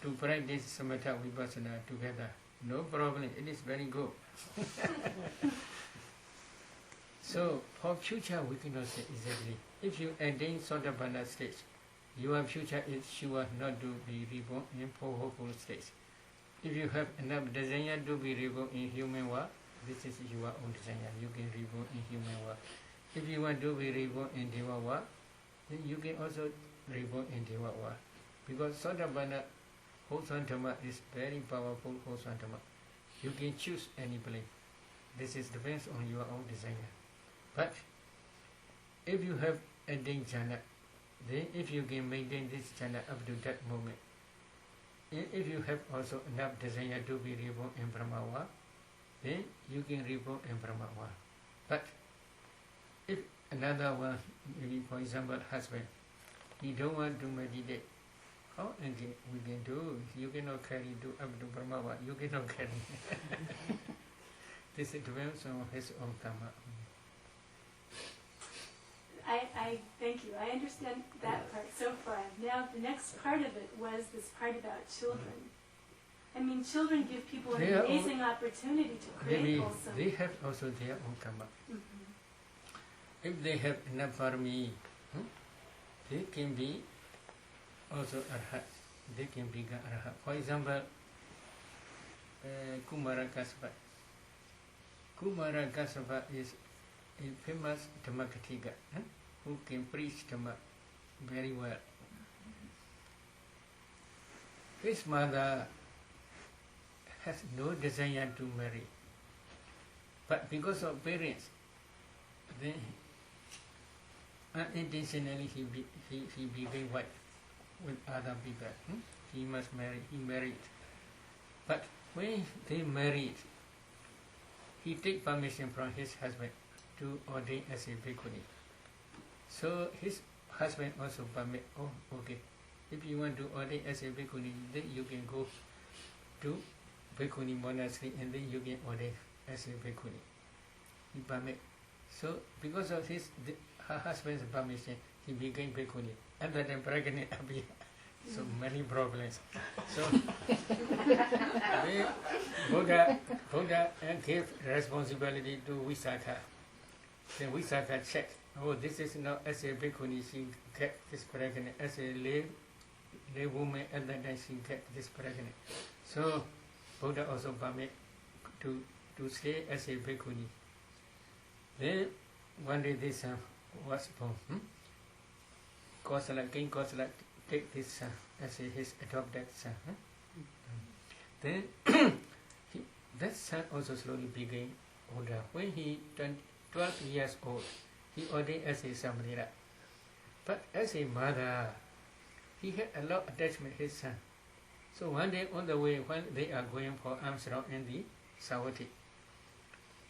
to practice samatha vipassana together, no problem, it is very good. So, for future we cannot say exactly. If you attain Sotapanna stage, your future is sure not to be reborn in fourfold stage. If you have enough desire to be reborn in human world, this is your own desire. You can reborn in human world. If you want to be reborn in Deva world, then you can also reborn in Deva world. Because Sotapanna wholesome dhamma is very powerful wholesome dhamma. You can choose any place. This is depends on your own desire. But if you have attained jhana, then if you can maintain this jhana up to that moment, if you have also enough desire to be reborn in Brahmawa, then you can reborn in Brahmawa. But if another one, maybe for example husband, he don't want to meditate, how again we can do? You cannot carry to up to Brahmawa, you cannot carry. This depends on his own karma. I thank you. I understand that part so far. Now the next part of it was this part about children. I mean, children give people an amazing opportunity to create wholesome. They have also their own karma. Mm-hmm. If they have enough farmi, they can be also arhat. They can become arhat. For example, Kumara Kasapa. Kumara Kasapa is a famous Dhammakatiga, who can preach Dhamma very well. His mother has no desire to marry, but because of parents, then unintentionally he became wife with other people. He must marry. He married, but when they married, he take permission from his husband to ordain as a bhikkhuni. So his husband also permit. Oh, okay. If you want to ordain as a bhikkhuni, then you can go to bhikkhuni monastery and then you can ordain as a bhikkhuni. He permit. So because of her husband's permission, he became bhikkhuni. And then pregnant appeared. So many problems. So Buddha gave responsibility to Visakha. Then Visakha checked. Oh, this is not as a bhikkhuni, she kept this pregnant. As a lay woman, at that time she kept this pregnant. So Buddha also permit to stay as a bhikkhuni. Then one day this was born. Kosala, King Kosala take this son as his adopted son. Then that son also slowly became older. When he turned 12 years old, he ordained as a Samanera. But as a mother, he had a lot of attachment to his son. So one day on the way, when they are going for alms round in the Savatthi,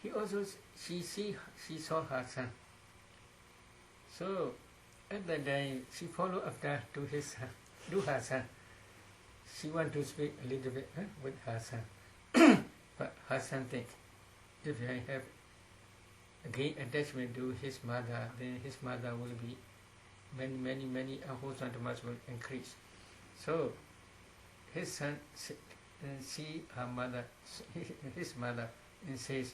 she saw her son. So at that day, she followed after to his son, to her son. She want to speak a little bit with her son. But her son thinks, if I have again attachment to his mother, then his mother will be many unwholesome thoughts will increase. So his son see her mother, his mother, and says,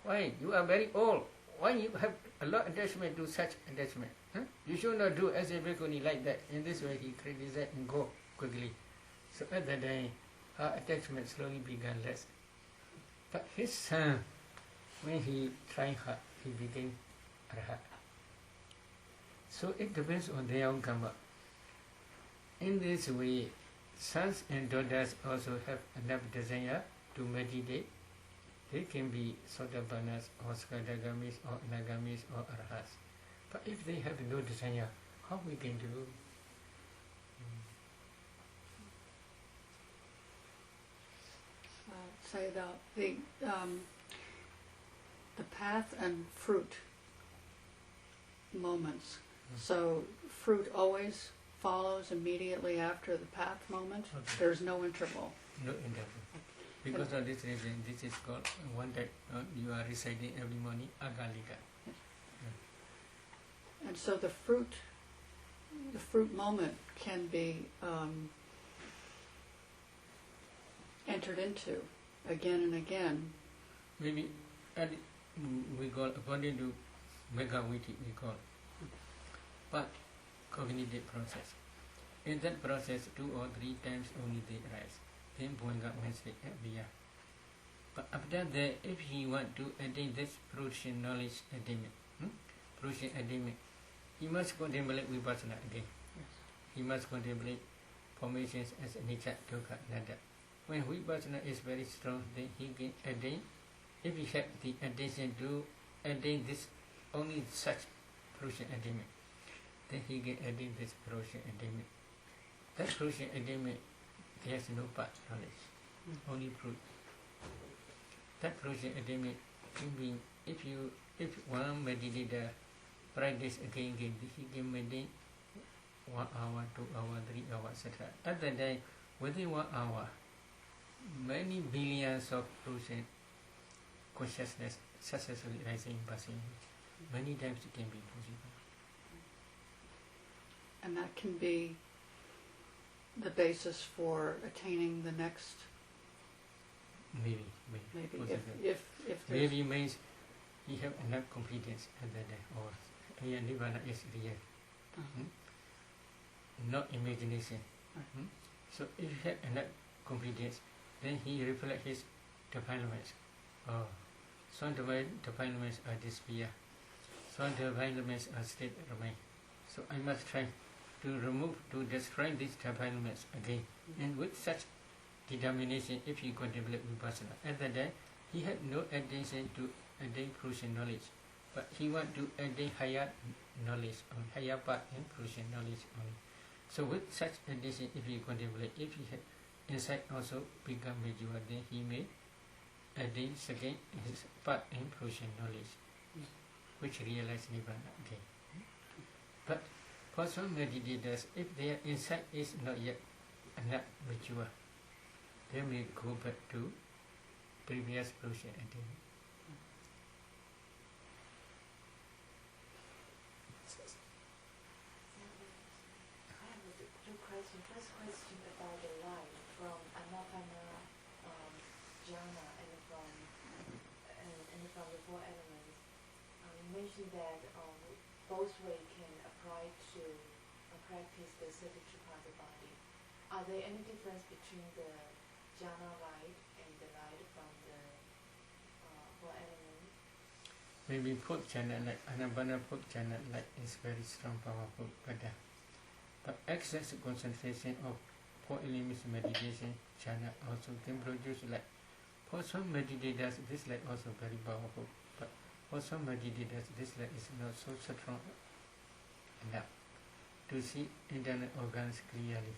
why, you are very old. Why you have a lot of attachment to such attachment? Huh? You should not do as a bhikkhuni like that. In this way he criticized and go quickly. So at that day, her attachment slowly began less. But his son, when he tried her, he became arhat. So it depends on their own karma. In this way, sons and daughters also have enough desire to meditate. They can be Sotapannas or Skadagamis or Anagamis or Arhats. But if they have no desire, how we can do? Say the path and fruit moments. So fruit always follows immediately after the path moment. Okay. There's no interval. No interval. Because of this reason, this is called one that you are reciting every morning, Agalika. And so the fruit moment can be entered into again and again. Maybe we call, according to Megawiti, we call but cognitive process. In that process, 2 or 3 times only they arise. Then Bhuanga mentioned earlier. But after that, if he want to attain this fruition knowledge attainment, fruition attainment, he must contemplate vipassana again. Yes. He must contemplate formations as anicca, dukkha, anatta. When vipassana is very strong, then he can attain. If he have the attention to attain this only such fruition attainment, then he can attain this fruition attainment. That fruition attainment, there's no part knowledge, only fruit. That fruition attainment can be, if one meditator practice again, he can maintain 1 hour, 2 hours, 3 hours, etc. At that day, within 1 hour, many billions of fruition consciousness successfully rising, passing. Many times it can be possible. And that can be the basis for attaining the next. Maybe. Maybe if there's Maybe means he have enough competence at that day, or nirvana is real, not imagination. Right. So if he have enough competence, then he reflect his defilements. Oh, some defilements are disappear, some defilements are still remain. So I must try to destroy these defilements again. And with such determination, if he contemplate vipassana, at that day he had no attention to attain fruition knowledge, but he want to attain higher knowledge, higher part and fruition knowledge only. So with such attention, if he contemplate, if he had insight also become mature, then he may attain second his part and fruition knowledge, which realize nirvana again. But for some meditators, if their insight is not yet not mature, they may go back to previous fruition attainment. I have two questions. First question about the light from Anapana jhana and from the 4 elements. You mentioned that both ways can apply to practice the 32 parts of the body. Are there any difference between the jhana light and the light from the 4 elements? Maybe fourth jhana like Anapana fourth jhana like is very strong, powerful, but excess concentration of 4 elements meditation jhana also can produce light. For some meditators, this light also very powerful, but for some meditators, this light is not so strong enough to see internal organs clearly.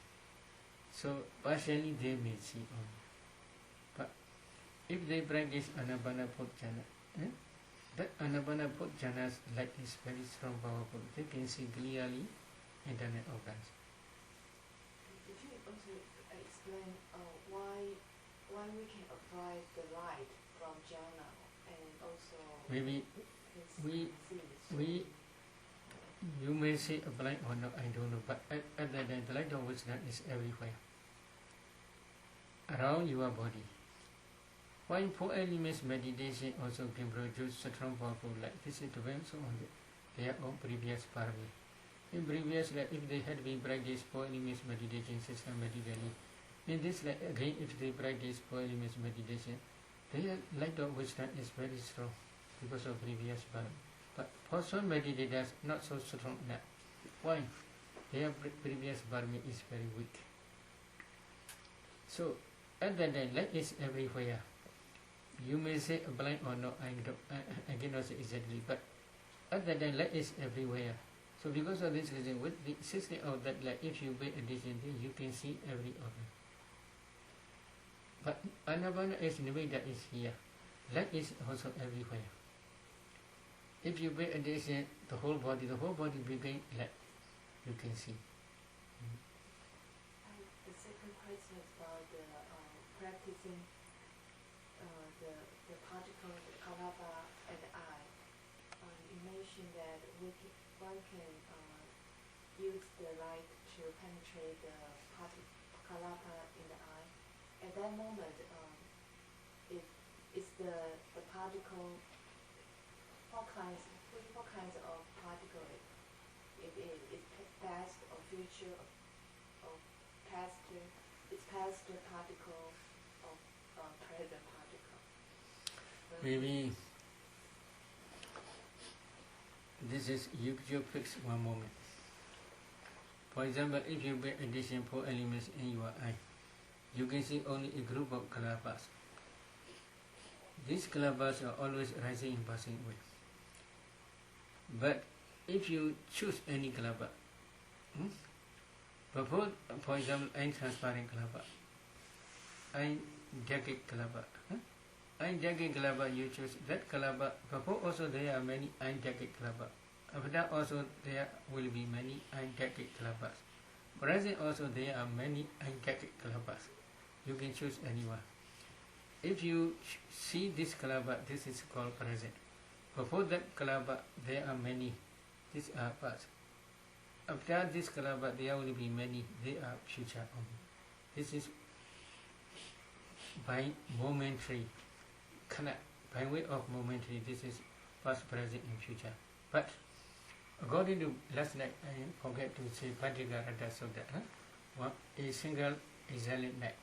So partially they may see only. But if they practice Anapana fourth jhana, That Anapana both jhanas like is very strong, powerful. They can see clearly internal organs. Could you also explain why we can apply the light from jhana and also Maybe you may say apply or not, I don't know, but at the end, the light of wisdom is everywhere, around your body. Why four elements meditation also can produce strong powerful light? This is depends on their own previous parami. In previous life, if they had been practiced four elements meditation systematically, in this life again, if they practice four elements meditation, their light of wisdom is very strong because of previous parami. But for some meditators, not so strong enough. Why? Their previous parami is very weak. So at that time, light is everywhere. You may say blind or not, I cannot say exactly, but at that time light is everywhere. So because of this reason, with the system of that light, if you pay attention, then you can see every organ. But Anapana is in the way that is here. Light is also everywhere. If you pay attention, the whole body became light. You can see. The second question is about the practicing the particle, the kalapa and the eye. You mentioned that one can use the light to penetrate the kalapa in the eye. At that moment, is the particle, what kinds of particle it is past or future or past? It's past the particle of present particle. Maybe this is you fix one moment. For example, if you pay attention four elements in your eye, you can see only a group of kalapas. These kalapas are always rising and passing away. But if you choose any kalapa, for example, eye transparent kalapa, eye jagged kalapa, eye jagged kalapa, you choose that kalapa. Before also there are many eye jagged kalapa. After also there will be many eye jagged kalapas. Present also there are many eye jagged kalapas. You can choose anyone. If you see this kalapa, this is called present. Before that kalapa, there are many. These are past. After this kalapa, there will be many. They are future only. This is by momentary. By way of momentary, this is past, present, and future. But according to last night, I forget to say Patikarata Sutta, a single exhaled night.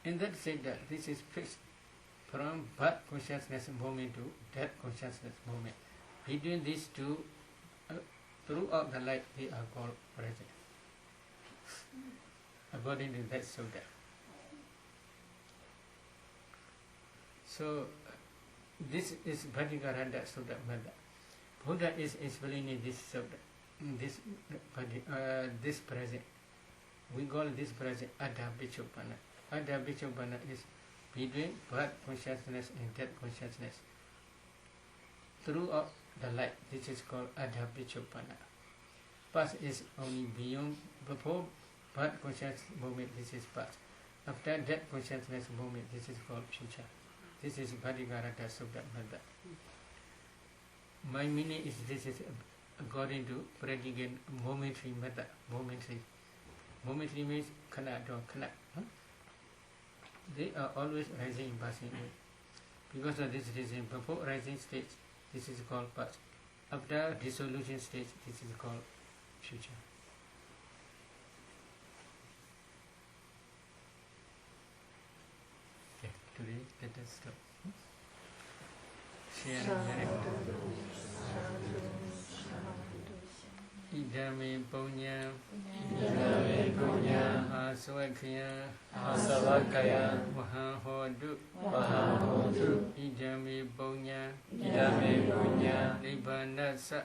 In that said that this is fixed from birth consciousness moment to death consciousness moment. Between these two, throughout the life, they are called present. According to that Sutta. So this is Patikarata Sutta method. Buddha is explaining this Sutta, this present. We call this present Adha Vichupana. Adha Vichupana is between birth consciousness and death consciousness. Throughout the life, this is called Adha Vichupana. Past is only beyond, before birth consciousness moment, this is past. After death consciousness moment, this is called future. This is Patikarata Sutta method. My meaning is this is according to practical momentary method. Momentary means kana to kana. They are always rising and passing away. Because of this reason, before rising stage, this is called past. After dissolution stage, this is called future. Okay, today let us stop. Share. Idame punya aswakaya wahahodu idame punya libanasa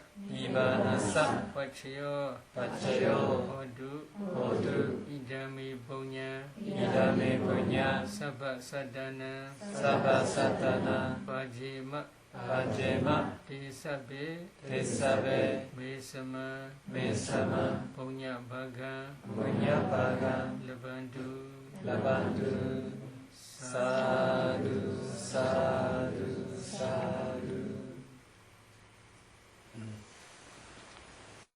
pachayo hodu idame punya sabba sadana pajima Pajema Tesabe Mesama Punya Baga Lebandu Sadhu